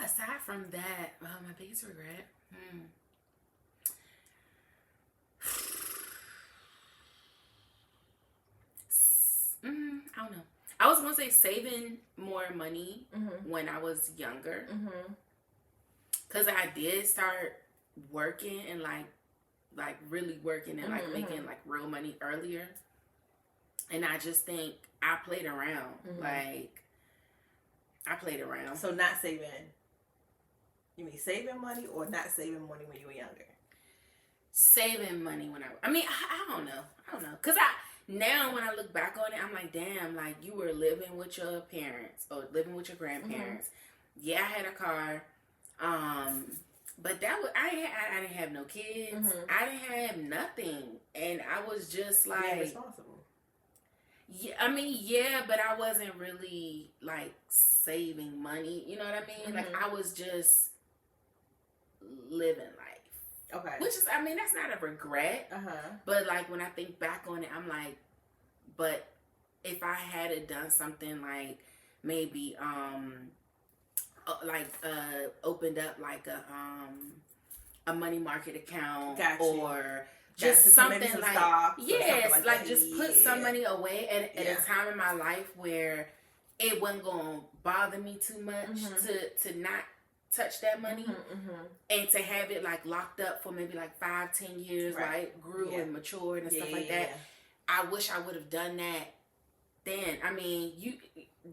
Aside from that, my biggest regret. I don't know. I was gonna say saving more money when I was younger, because I did start working and like really working and like making like real money earlier, and I just think I played around. Like I played around. So not saving. You mean saving money or not saving money when you were younger? Saving money when I mean, I don't know. Because now when I look back on it, I'm like, damn, like you were living with your parents or living with your grandparents. Yeah, I had a car. But that was, I didn't have no kids. I didn't have nothing. And I was just like... responsible. Yeah, I mean, yeah, but I wasn't really like saving money. You know what I mean? Like I was just living life. Okay. Which is, I mean, that's not a regret. But like when I think back on it, I'm like, but if I had done something like maybe opened up like a money market account or just something like like just put some money away at a time in my life where it wasn't gonna bother me too much to not touch that money, Mm-hmm. and to have it like locked up for maybe like 5-10 years, right? Grew and matured and stuff like that. I wish I would have done that then. I mean, you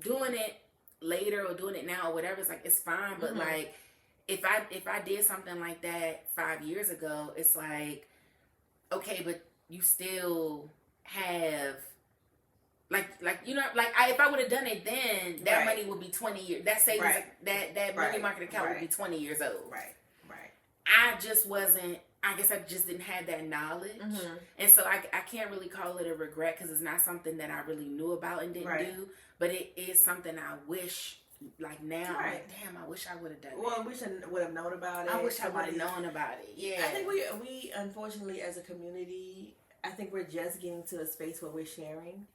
doing it later or doing it now or whatever, it's like it's fine, but like if I did something like that 5 years ago, it's like, okay, but you still have like you know, like if I would have done it then, that money would be 20 years. That savings, that money market account would be 20 years old. Right. I just wasn't. I guess I just didn't have that knowledge, and so I can't really call it a regret because it's not something that I really knew about and didn't do. But it is something I wish. Like now, I'm like, damn, I wish I would have done Well, that. We would have known about it. I wish I would have known about it. Yeah. I think we unfortunately as a community, I think we're just getting to a space where we're sharing.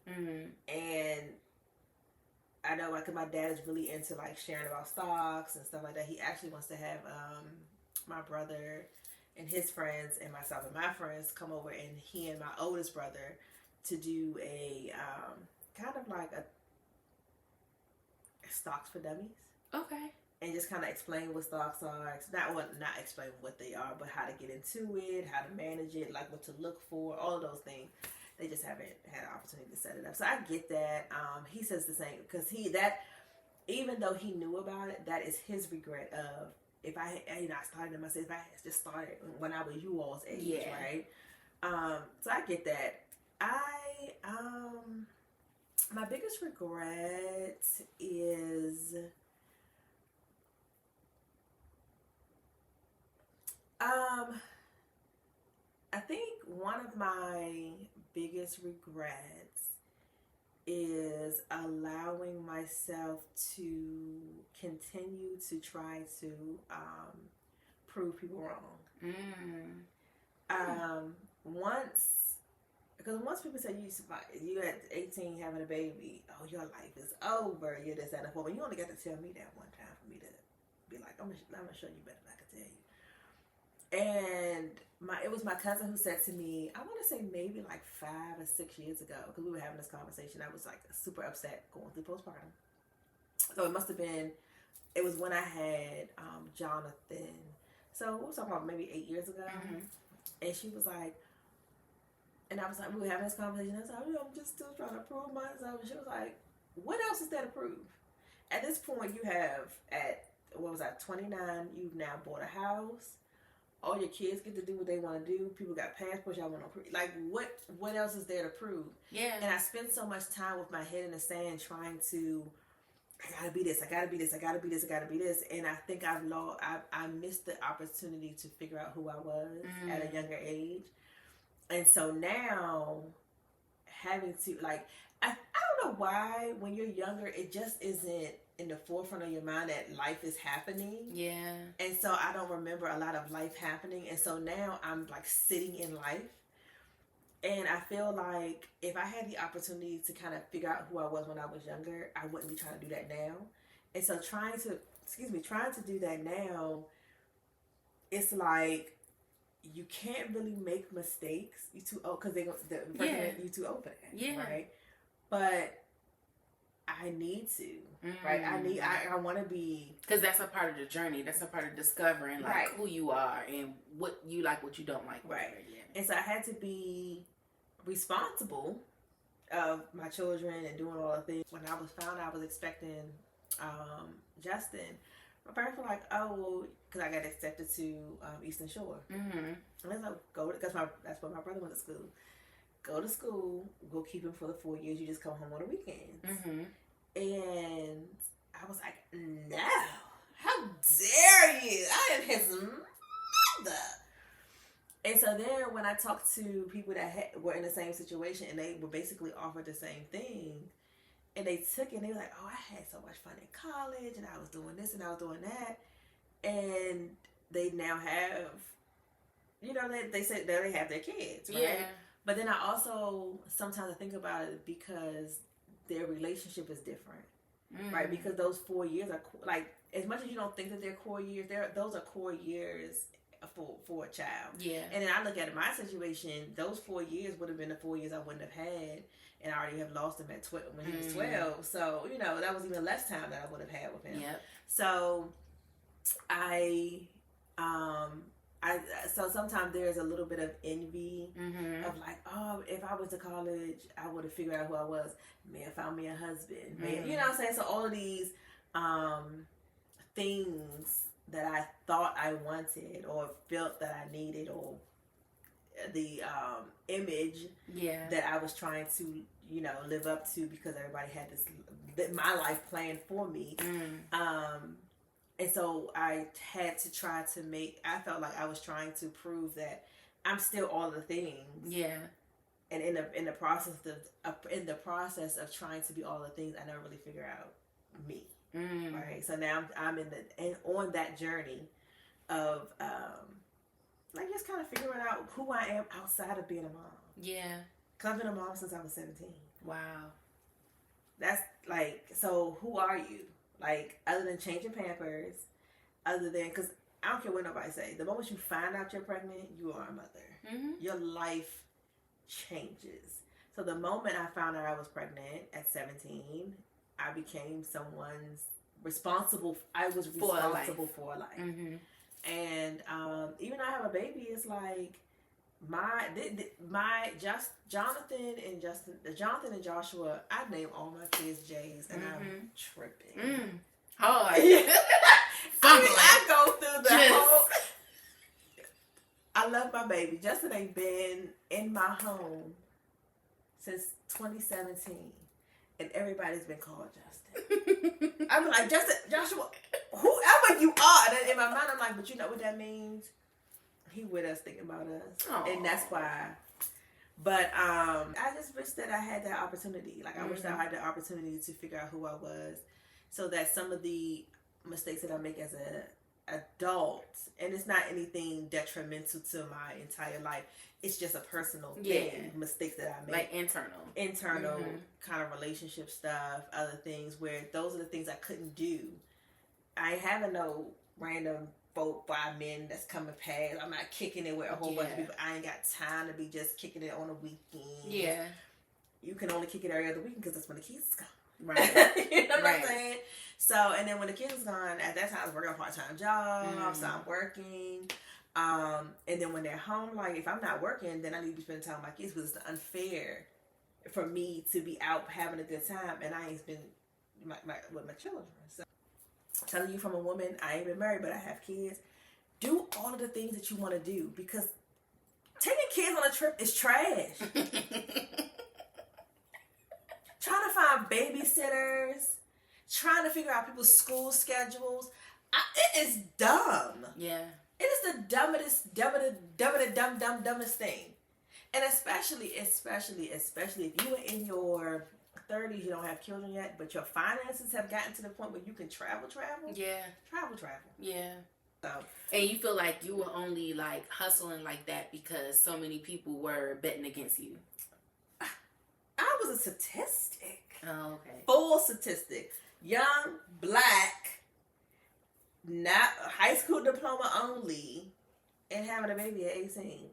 And I know like my dad is really into like sharing about stocks and stuff like that. He actually wants to have my brother and his friends and myself and my friends come over, and he and my oldest brother to do a kind of like a stocks for dummies. Okay. And just kind of explain what stocks are. Not explain what they are, but how to get into it, how to manage it, like what to look for, all of those things. They just haven't had an opportunity to set it up. So I get that. He says the same because even though he knew about it, that is his regret of if I started in myself, if I had just started when I was you all's age, right? So I get that. My biggest regret is I think one of my biggest regrets is allowing myself to continue to try to prove people wrong. Once people say you at 18 having a baby, oh, your life is over, you're this, that, and the fourth. You only got to tell me that one time for me to be like, I'm gonna show you better than I can tell you. And it was my cousin who said to me, I want to say maybe like 5 or 6 years ago, because we were having this conversation. I was like super upset going through postpartum. So it was when I had Jonathan. So we were talking about maybe 8 years ago. And she was like, and I was like, we were having this conversation. I was like, I'm just still trying to prove myself. And she was like, what else is there to prove? At this point, you have, at 29, you've now bought a house. All your kids get to do what they want to do. People got passports. Y'all want to prove. Like, what else is there to prove? Yeah. And I spent so much time with my head in the sand trying to, I gotta be this, I gotta be this, I gotta be this, I gotta be this. And I think I missed the opportunity to figure out who I was at a younger age. And so now, having to, like, I don't know why when you're younger, it just isn't in the forefront of your mind that life is happening. Yeah. And so I don't remember a lot of life happening. And so now I'm like sitting in life. And I feel like if I had the opportunity to kind of figure out who I was when I was younger, I wouldn't be trying to do that now. And so trying to do that now, it's like, you can't really make mistakes. You too old because you too old for that, right? But I need to, right? I want to be, because that's a part of the journey. That's a part of discovering who you are and what you like, what you don't like, right? And so I had to be responsible of my children and doing all the things. When I was expecting Justin, my parents were like, oh, well, because I got accepted to Eastern Shore. And I was like, that's where my brother went to school. Go to school, we'll keep him for the 4 years, you just come home on the weekends. And I was like, no, how dare you? I am his mother. And so then when I talked to people that were in the same situation and they were basically offered the same thing, and they took it and they were like, oh, I had so much fun in college and I was doing this and I was doing that. And they now have, they said that they have their kids, right? Yeah. But then I also, sometimes I think about it because their relationship is different, right? Because those 4 years are, like, as much as you don't think that they're core years, those are core years for a child. Yeah. And then I look at my situation, those 4 years would have been the 4 years I wouldn't have had, and I already have lost him at when he was 12. So, that was even less time that I would have had with him. Yep. So So sometimes there's a little bit of envy of like, oh, if I went to college, I would have figured out who I was. May have found me a husband. You know what I'm saying? So all of these things that I thought I wanted or felt that I needed, or the image that I was trying to, you know, live up to, because everybody had my life planned for me. And so I had to try to I felt like I was trying to prove that I'm still all the things. Yeah. And in the process of trying to be all the things, I never really figured out me. Right. So now I'm on that journey of like just kind of figuring out who I am outside of being a mom. Yeah. Because I've been a mom since I was 17. Wow. That's like, so who are you? Like, other than changing Pampers, because I don't care what nobody say, the moment you find out you're pregnant, you are a mother. Your life changes. So the moment I found out I was pregnant at 17, I became someone's responsible for a life. And even though I have a baby, it's like Jonathan and Joshua, I name all my kids J's, and I'm tripping. Hard. I go through the whole. I love my baby. Justin ain't been in my home since 2017, and everybody's been called Justin. I'm like, Justin, Joshua, whoever you are. And in my mind, I'm like, but you know what that means? He with us, thinking about us. Aww. And that's why. But I just wish that I had that opportunity. Like, I wish that I had the opportunity to figure out who I was, so that some of the mistakes that I make as an adult, and it's not anything detrimental to my entire life, it's just a personal thing, mistakes that I make. Like internal kind of relationship stuff, other things where those are the things I couldn't do. I ain't having no random 4-5 men that's coming past. I'm not kicking it with a whole bunch of people. I ain't got time to be just kicking it on a weekend. Yeah. You can only kick it every other weekend because that's when the kids come. Right. You know what I'm saying? So, and then when the kids is gone, at that time I was working a part-time job, so I'm working. And then when they're home, like, if I'm not working, then I need to spend time with my kids, because it's unfair for me to be out having a good time and I ain't been with my children. So, telling you from a woman, I ain't been married, but I have kids. Do all of the things that you want to do, because taking kids on a trip is trash. Trying to find babysitters, trying to figure out people's school schedules, it is dumb. Yeah. It is the dumbest thing. And especially if you are in your 30s, you don't have children yet, but your finances have gotten to the point where you can travel. Yeah. Travel. Yeah. So. And you feel like you were only like hustling like that because so many people were betting against you. I was a statistic. Oh, okay. Full statistic. Young, black, not high school diploma only, and having a baby at 18.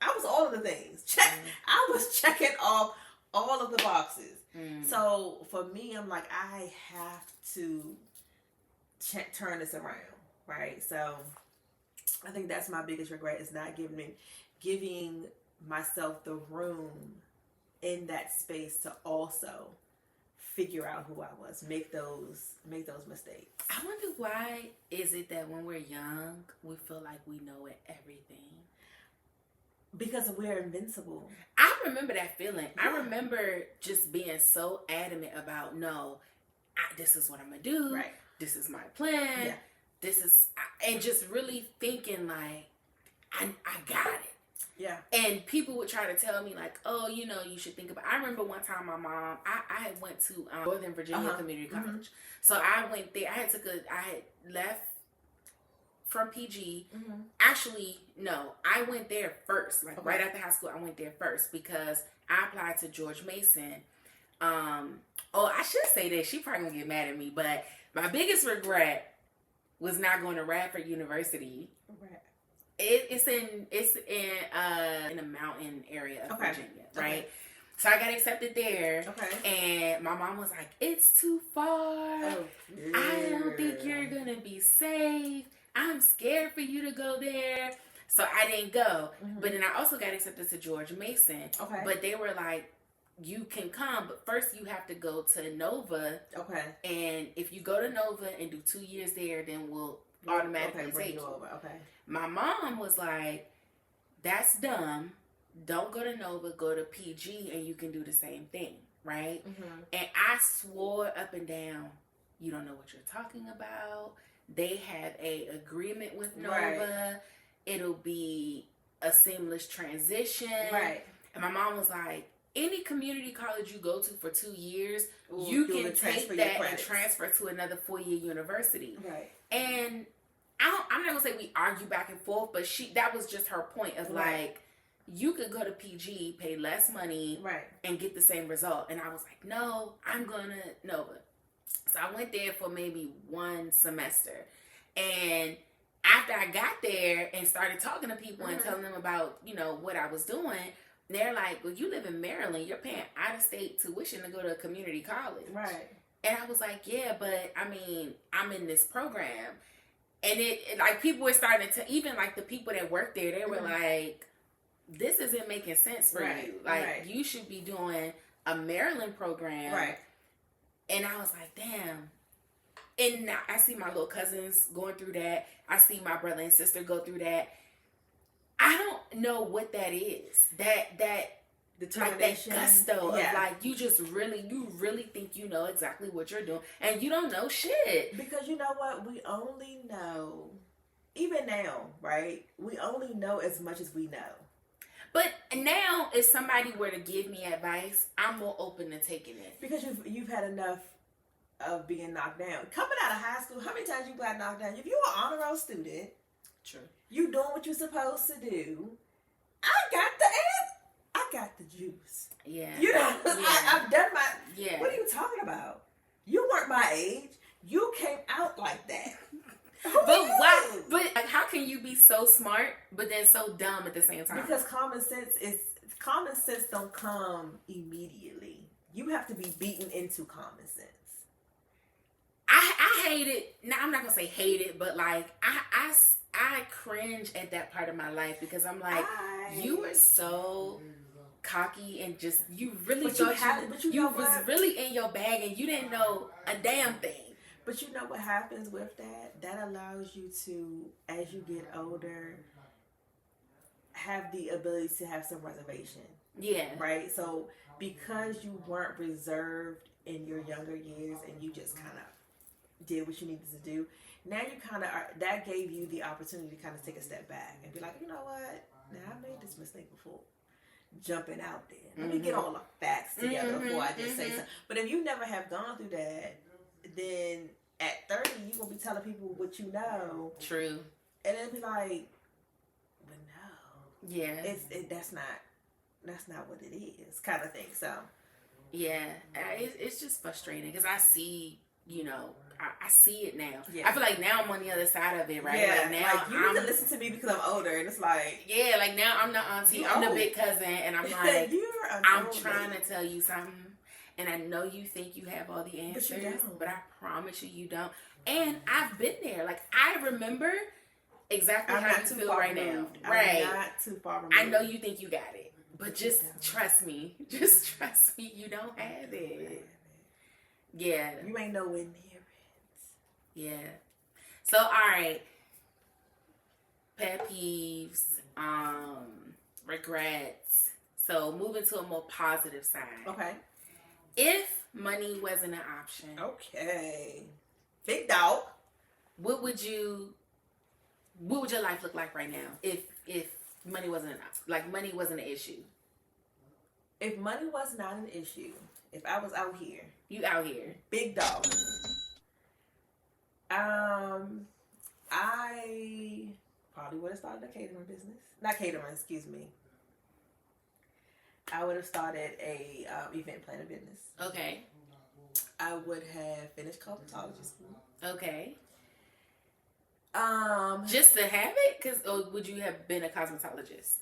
I was all of the things. I was checking off all of the boxes. So for me, I'm like, I have to turn this around, right? So I think that's my biggest regret, is not giving myself the room in that space to also figure out who I was, make those mistakes. I wonder, why is it that when we're young, we feel like we know everything? Because we're invincible. I remember that feeling. Yeah. I remember just being so adamant about, this is what I'm going to do. Right. This is my plan. Yeah. And just really thinking like, I got it. Yeah. And people would try to tell me like, oh, you should think about. I remember one time my mom, I had went to Northern Virginia Community College. So I went there. I had left from PG. Actually, no, I went there first. Like right after high school, I went there first because I applied to George Mason. I should say this. She probably gonna get mad at me, but my biggest regret was not going to Radford University. Right. It's in a mountain area of Virginia, right? So I got accepted there. Okay. And my mom was like, it's too far. Oh, I don't think you're going to be safe. I'm scared for you to go there. So I didn't go. Mm-hmm. But then I also got accepted to George Mason. Okay. But they were like, you can come, but first you have to go to Nova. Okay. And if you go to Nova and do 2 years there, then we'll automatically take you. Over. Okay. My mom was like, that's dumb. Don't go to Nova, go to PG and you can do the same thing, right? Mm-hmm. And I swore up and down, you don't know what you're talking about. They have a agreement with Nova. Right. It'll be a seamless transition. Right. And my mom was like, any community college you go to for 2 years, you can take that and transfer to another 4-year university. Right. And I'm not gonna say we argue back and forth, but that was just her point of like, you could go to PG, pay less money, right, and get the same result. And I was like, no, I'm gonna Nova. So I went there for maybe 1 semester. And after I got there and started talking to people and telling them about, what I was doing, they're like, well, you live in Maryland, you're paying out-of-state tuition to go to a community college. Right. And I was like, yeah, but I mean, I'm in this program. And it like people were starting to, even like the people that worked there, they were like, this isn't making sense for you. Like, you should be doing a Maryland program. Right. And I was like, damn. And now I see my little cousins going through that. I see my brother and sister go through that. I don't know what that is. That determination, like that gusto of like, you really think you know exactly what you're doing. And you don't know shit. Because you know what? We only know, even now, right? We only know as much as we know. But now, if somebody were to give me advice, I'm more open to taking it. Because you've had enough of being knocked down. Coming out of high school, how many times you got knocked down? If you're an honor roll student, true, you doing what you're supposed to do. I got the juice. Yeah. You know, I've done my. Yeah. What are you talking about? You weren't my age. You came out like that. But why? But like, how can you be so smart but then so dumb at the same time? Because common sense don't come immediately. You have to be beaten into common sense. I hate it. Now I'm not gonna say hate it, but like I cringe at that part of my life because I'm like, you were so cocky and just you really thought you was really in your bag and you didn't know a damn thing. But you know what happens with that? That allows you to, as you get older, have the ability to have some reservation. Yeah. Right? So because you weren't reserved in your younger years and you just kind of did what you needed to do, now you kind of that gave you the opportunity to kind of take a step back and be like, you know what? Now I made this mistake before. Jumping out there. Let me get all the facts together before I just say something. But if you never have gone through that, then at 30, you're going to be telling people what you know. True. And it'll be like, but no. Yeah. That's not what it is, kind of thing. So. Yeah. It's just frustrating because I see, I see it now. Yeah. I feel like now I'm on the other side of it, right? Yeah. Like now like you need to listen to me because I'm older. And it's like. Yeah, like now I'm the auntie. I'm the big cousin. And I'm like, I'm trying to tell you something. And I know you think you have all the answers, but I promise you don't. And I've been there. Like, I remember exactly how you feel right now. Right. I'm not too far removed. I know you think you got it, but just trust me. Just trust me. You don't have it. Yeah. You ain't nowhere near it. Yeah. So, all right. Pet peeves, regrets. So, moving to a more positive side. Okay. If money wasn't an option, okay, big dog, what would your life look like right now if money wasn't money wasn't an issue? If money was not an issue, if I was out here, you out here, big dog. I probably would have started a catering business. Not catering, excuse me. I would have started a event planning business. Okay. I would have finished cosmetology school. Okay. Just to have it, or would you have been a cosmetologist?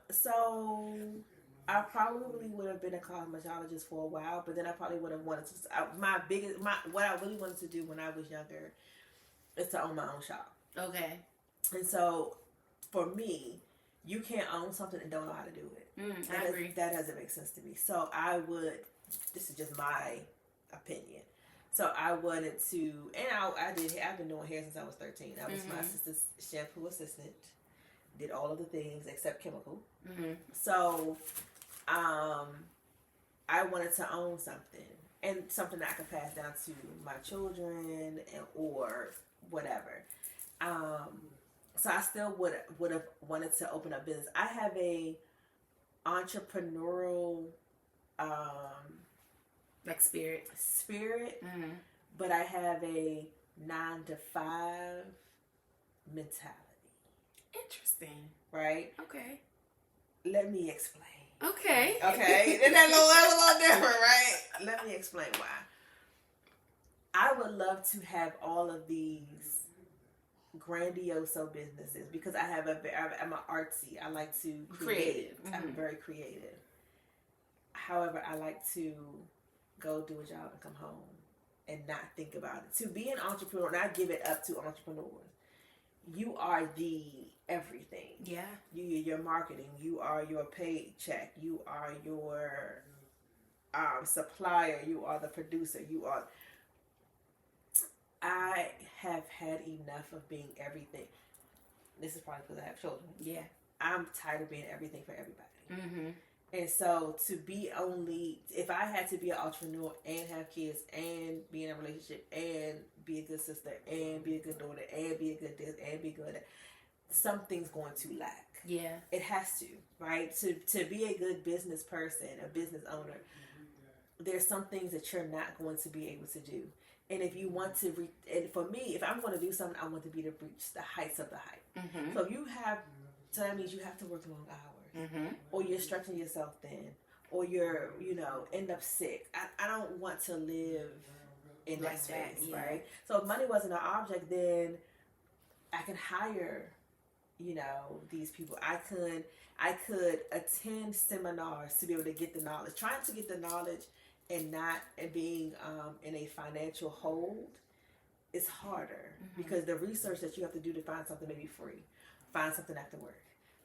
So I probably would have been a cosmetologist for a while, but then I probably would have wanted to. What I really wanted to do when I was younger is to own my own shop. Okay. And so, for me, you can't own something and don't know how to do it. I agree. That doesn't make sense to me. So I would. This is just my opinion. So I wanted to, and I've been doing hair since I was 13. I was my assistant's shampoo assistant. Did all of the things except chemical. So, I wanted to own something, and something that I could pass down to my children or whatever. So I still would have wanted to open up business. I have a entrepreneurial like spirit, but I have a 9-to-5 mentality. Interesting. Right? Okay. Let me explain. Okay. Okay. That's a little different, right? Let me explain why. I would love to have all of these grandiose businesses because I'm an artsy. I like to create. I'm very creative. However, I like to go do a job and come home and not think about it. To be an entrepreneur, not give it up to entrepreneurs. You are the everything. Yeah. Your marketing. You are your paycheck. You are your supplier. You are the producer. You are. I have had enough of being everything. This is probably because I have children. Yeah. I'm tired of being everything for everybody. And so if I had to be an entrepreneur and have kids and be in a relationship and be a good sister and be a good daughter and be a good this and be good, something's going to lack. Yeah. It has to, right? To be a good business person, a business owner, there's some things that you're not going to be able to do. And if you want to, and for me, if I'm going to do something, I want to be to reach the heights of the height. So if you have, so that means you have to work long hours. Or you're stretching yourself thin, or you're, end up sick. I don't want to live in that space, right? So if money wasn't an object, then I could hire, these people. I could attend seminars to be able to get the knowledge. Trying to get the knowledge and being in a financial hold is harder because the research that you have to do to find something may be free. Find something after work.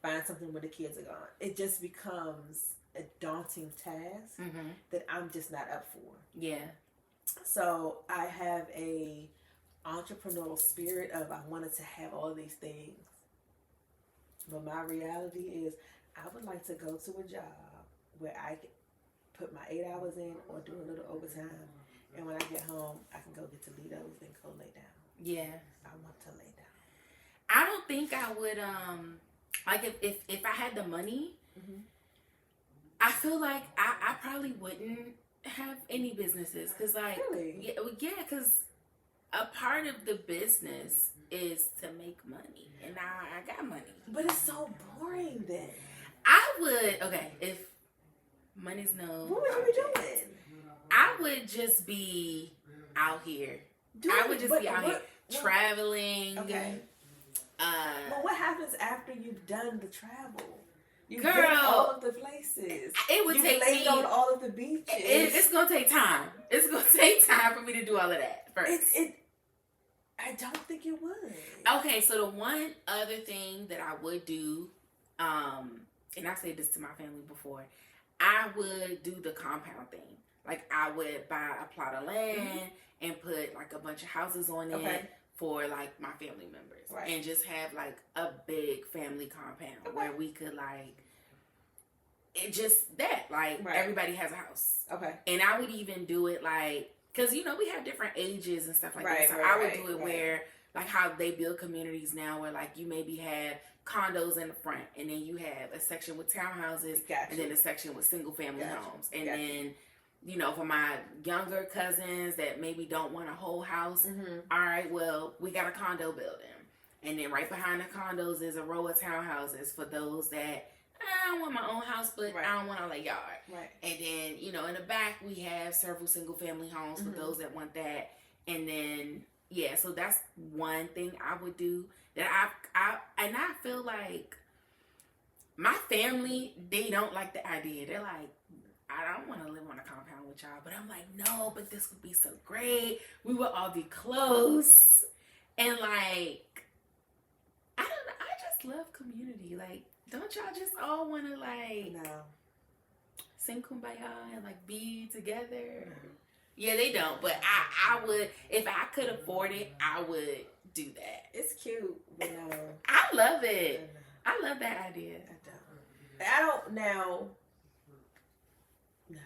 Find something where the kids are gone. It just becomes a daunting task that I'm just not up for. Yeah. So I have a entrepreneurial spirit of I wanted to have all these things. But my reality is I would like to go to a job where I can put my 8 hours in or do a little overtime. And when I get home, I can go get Toledo's and go lay down. Yeah. I want to lay down. I don't think I would, like if I had the money, I feel like I probably wouldn't have any businesses. Cause like, really? Yeah, cause a part of the business is to make money. And I got money. But it's so boring then. I would, if money's no. What would you be doing? I would just be out here. Traveling. Okay. Well, what happens after you've done the travel? You've been all of the places. It would take me on all of the beaches. It's gonna take time. It's gonna take time for me to do all of that first. I don't think it would. Okay, so the one other thing that I would do, and I said this to my family before, I would do the compound thing. Like I would buy a plot of land and put like a bunch of houses on it for like my family members, and just have like a big family compound where we could like it just that like everybody has a house. Okay, and I would even do it like because we have different ages and stuff like that. So I would do it where like how they build communities now, where like you maybe have condos in the front, and then you have a section with townhouses, and then a section with single family homes, and then. For my younger cousins that maybe don't want a whole house, all right, well, we got a condo building. And then right behind the condos is a row of townhouses for those that, I don't want my own house, but I don't want all that yard. Right. And then, in the back, we have several single-family homes for those that want that. And then, so that's one thing I would do. That I feel like my family, they don't like the idea. They're like, I don't want to live on a compound with y'all. But I'm like, no, but this would be so great. We would all be close. And like, I don't know. I just love community. Like, don't y'all just all want to like sing Kumbaya and like be together? Yeah, they don't. But I would, if I could afford it, I would do that. It's cute. I love it. I love that idea. I don't now. No.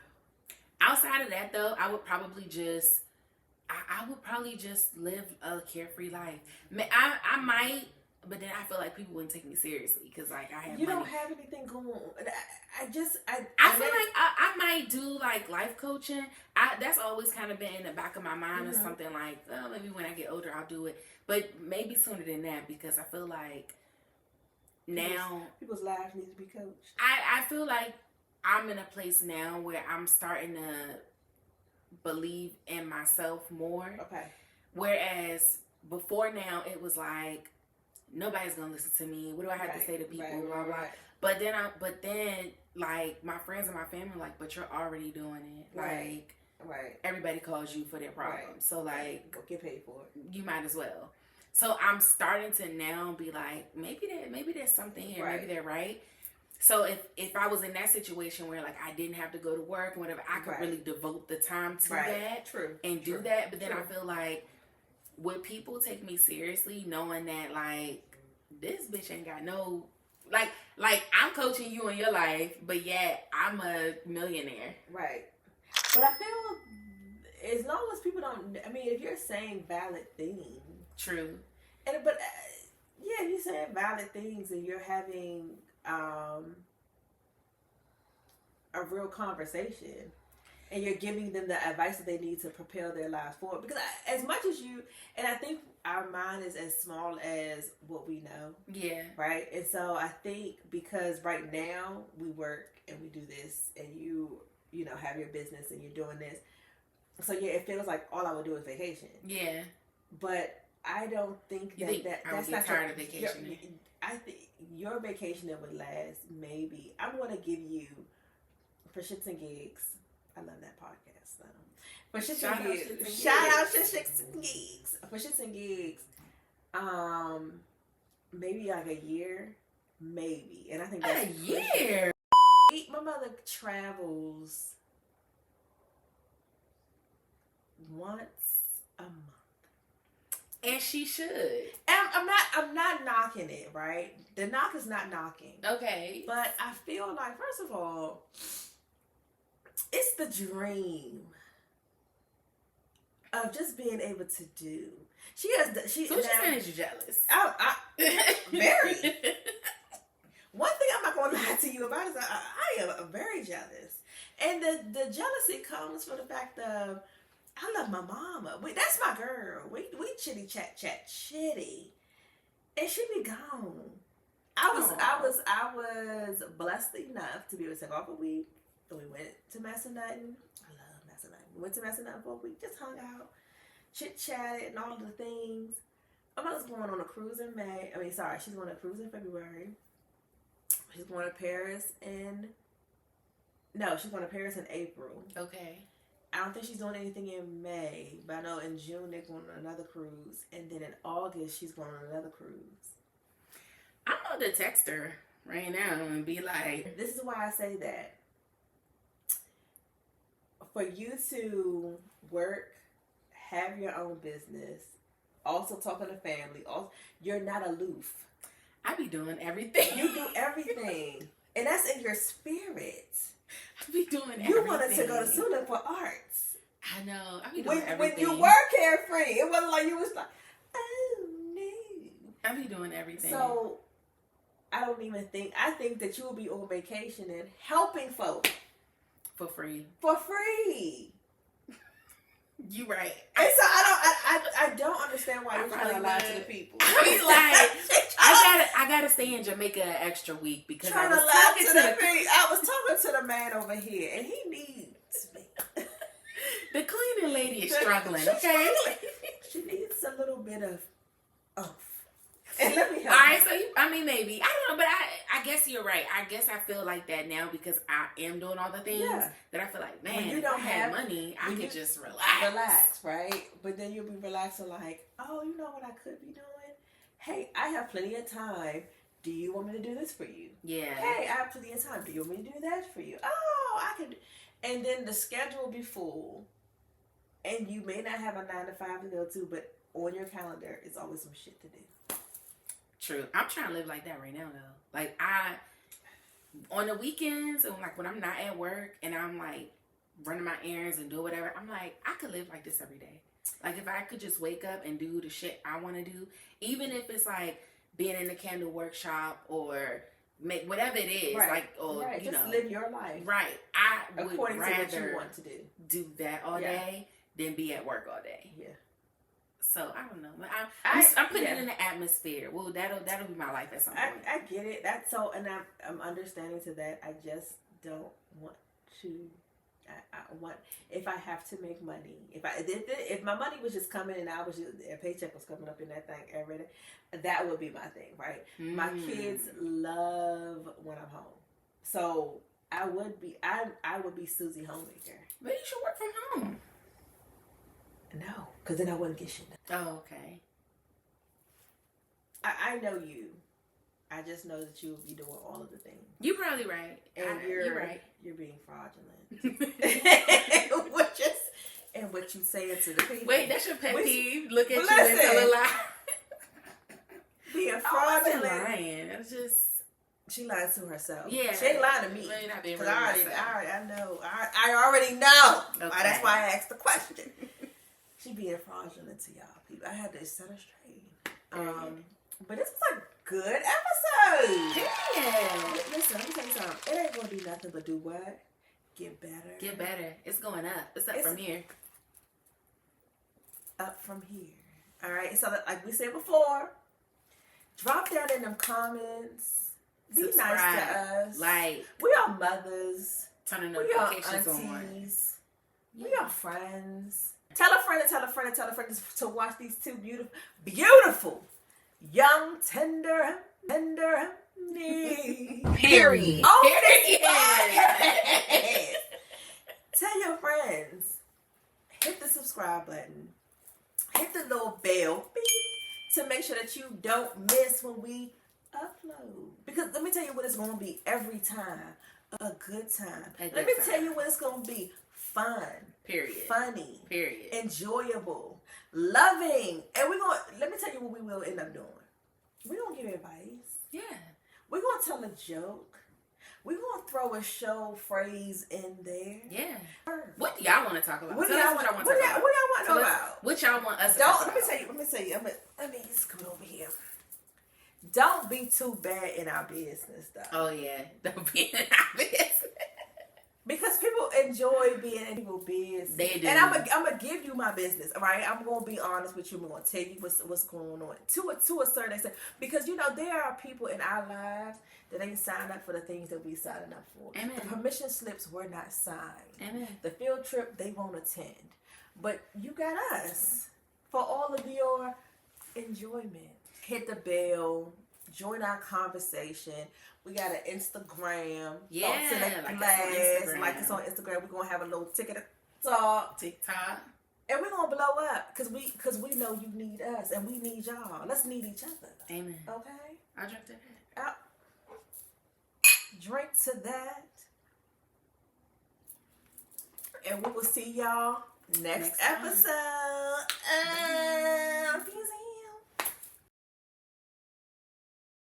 Outside of that, though, I would probably just, I would probably just live a carefree life. I might, but then I feel like people wouldn't take me seriously because, like, I have You money. don't have anything going on. I feel like I might do like life coaching. That's always kind of been in the back of my mind or something like, oh, maybe when I get older I'll do it. But maybe sooner than that because I feel like now people's lives need to be coached. I feel like I'm in a place now where I'm starting to believe in myself more. Okay. Whereas before now it was like nobody's gonna listen to me. What do I have to say to people? Blah blah. But then like my friends and my family are like, but you're already doing it. Like everybody calls you for their problems. So like go get paid for it. You might as well. So I'm starting to now be like, maybe there's something here. Maybe they're right. So if I was in that situation where like I didn't have to go to work and whatever, I could really devote the time to that and do that. But then I feel like would people take me seriously knowing that like this bitch ain't got no like I'm coaching you in your life, but yet I'm a millionaire. Right. But I feel as long as people don't, I mean, if you're saying valid things. True. But if you're saying valid things and you're having a real conversation and you're giving them the advice that they need to propel their lives forward. Because as much as you, and I think our mind is as small as what we know. Yeah. Right? And so I think because right now we work and we do this and you know, have your business and you're doing this. So yeah, it feels like all I would do is vacation. Yeah. But I don't think that's not tired of vacationing. I think your vacation that would last maybe. I'm going to give you for shits and gigs. I love that podcast. For shits and gigs, shout out to shits and gigs. For shits and gigs, maybe like a year, maybe. And I think that's a year. My mother travels once a month. And she should. And I'm not knocking it, right? The knock is not knocking. Okay. But I feel like, first of all, it's the dream of just being able to do. So what you saying is you're jealous? Very. One thing I'm not going to lie to you about is I am very jealous. And the jealousy comes from the fact of, I love my mama. That's my girl. We chitty chat chitty, and she be gone. I was blessed enough to be able to take off a week. And we went to Massanutten. I love Massanutten. We went to Massanutten for a week, just hung out, chit chatted, and all of the things. My mother's going on a cruise in May. She's going on a cruise in February. She's going to Paris she's going to Paris in April. Okay. I don't think she's doing anything in May, but I know in June they're going on another cruise, and then in August she's going on another cruise. I'm going to text her right now and be like, this is why I say that. For you to work, have your own business, also talking to family, you're not aloof. I be doing everything. You do everything. And that's in your spirit. I be doing everything. You wanted to go to Sula for arts. I know. I be doing everything. When you were carefree, it wasn't like you was like, oh no. I be doing everything. So I think that you will be on vacation and helping folks. For free. For free. You right. And so I don't understand why you're trying to lie to the people. I mean, like, I gotta stay in Jamaica an extra week because I was talking to the people. I was talking to the man over here, and he needs me. The cleaning lady is struggling. Okay, she needs a little bit of oomph. And let me help. All right, so maybe I don't know, but I I guess you're right. I guess I feel like that now because I am doing all the things that I feel like, man, you if don't I had have money, I could just relax. Relax, right? But then you'll be relaxing like, oh, you know what I could be doing? Hey, I have plenty of time. Do you want me to do this for you? Yeah. Hey, I have plenty of time. Do you want me to do that for you? Oh, I can. And then the schedule will be full. And you may not have a 9 to 5 to go to, but on your calendar is always some shit to do. True. I'm trying to live like that right now, though. Like, on the weekends, and like when I'm not at work and I'm like running my errands and do whatever, I'm like, I could live like this every day. Like, if I could just wake up and do the shit I want to do, even if it's like being in the candle workshop or make whatever it is, like, or you just know, live your life. Right. I would according to what you rather want to do that all day than be at work all day. Yeah. So I don't know. I'm putting it in the atmosphere. Well, that'll be my life at some point. I get it. That's so, and I'm understanding to that. I just don't want to. I want, if I have to make money, if my money was just coming and I was just, a paycheck was coming up in that thing every day, that would be my thing, right? My kids love when I'm home, so I would be Susie Homemaker. But you should work from home. No, because then I wouldn't get shit done. Oh, okay. I know you. I just know that you will be doing all of the things. You're probably right. And you're right. You're being fraudulent. and what you saying to the people. Wait, that's your pet peeve? Look at you and tell a lie. Being fraudulent. I wasn't lying. It's just... She lied to herself. Yeah. She ain't lying to me. Well, you're not being Because real I know. I already know. Okay. That's why I asked the question. She being fraudulent to y'all people. I had to set her straight. But this was a good episode. Yeah. Listen, let me tell you something. It ain't gonna be nothing but do what? Get better. Get better. It's going up. It's from here. Up from here. All right. So, like we said before, drop down in them comments. Be Subscribe. nice to us. Like, we are mothers. turn the We are notifications aunties. on. We are friends. Tell a friend to tell a friend to tell a friend to watch these two beautiful, young, tender me. Period. Oh, period. Tell your friends. Hit the subscribe button. Hit the little bell beep, to make sure that you don't miss when we upload. Because let me tell you what it's going to be every time. A good time. Let me tell you what it's going to be. Fun. Period. Funny. Period. Enjoyable. Loving. And let me tell you what we will end up doing. We're going to give advice. Yeah. We're going to tell a joke. We're going to throw a show phrase in there. Yeah. What do y'all want to talk about? What do y'all want to know about? What y'all want us to talk about? Let me tell you. Let me scoot over here. Don't be too bad in our business, though. Oh, yeah. Don't be in our business. Because people enjoy being in people's business. They do. And I'm gonna give you my business, all right? I'm gonna be honest with you. I'm gonna tell you what's going on to a certain extent. Because there are people in our lives that ain't signed up for the things that we signed up for. Amen. The permission slips were not signed. Amen. The field trip they won't attend. But you got us for all of your enjoyment. Hit the bell. Join our conversation. We got an Instagram. Yeah, like it's on Instagram. We're gonna have a little TikTok. And we're gonna blow up because we know you need us and we need y'all. Let's need each other. Amen. Okay? I'll drink to that. Drink to that. And we will see y'all next episode. Peace.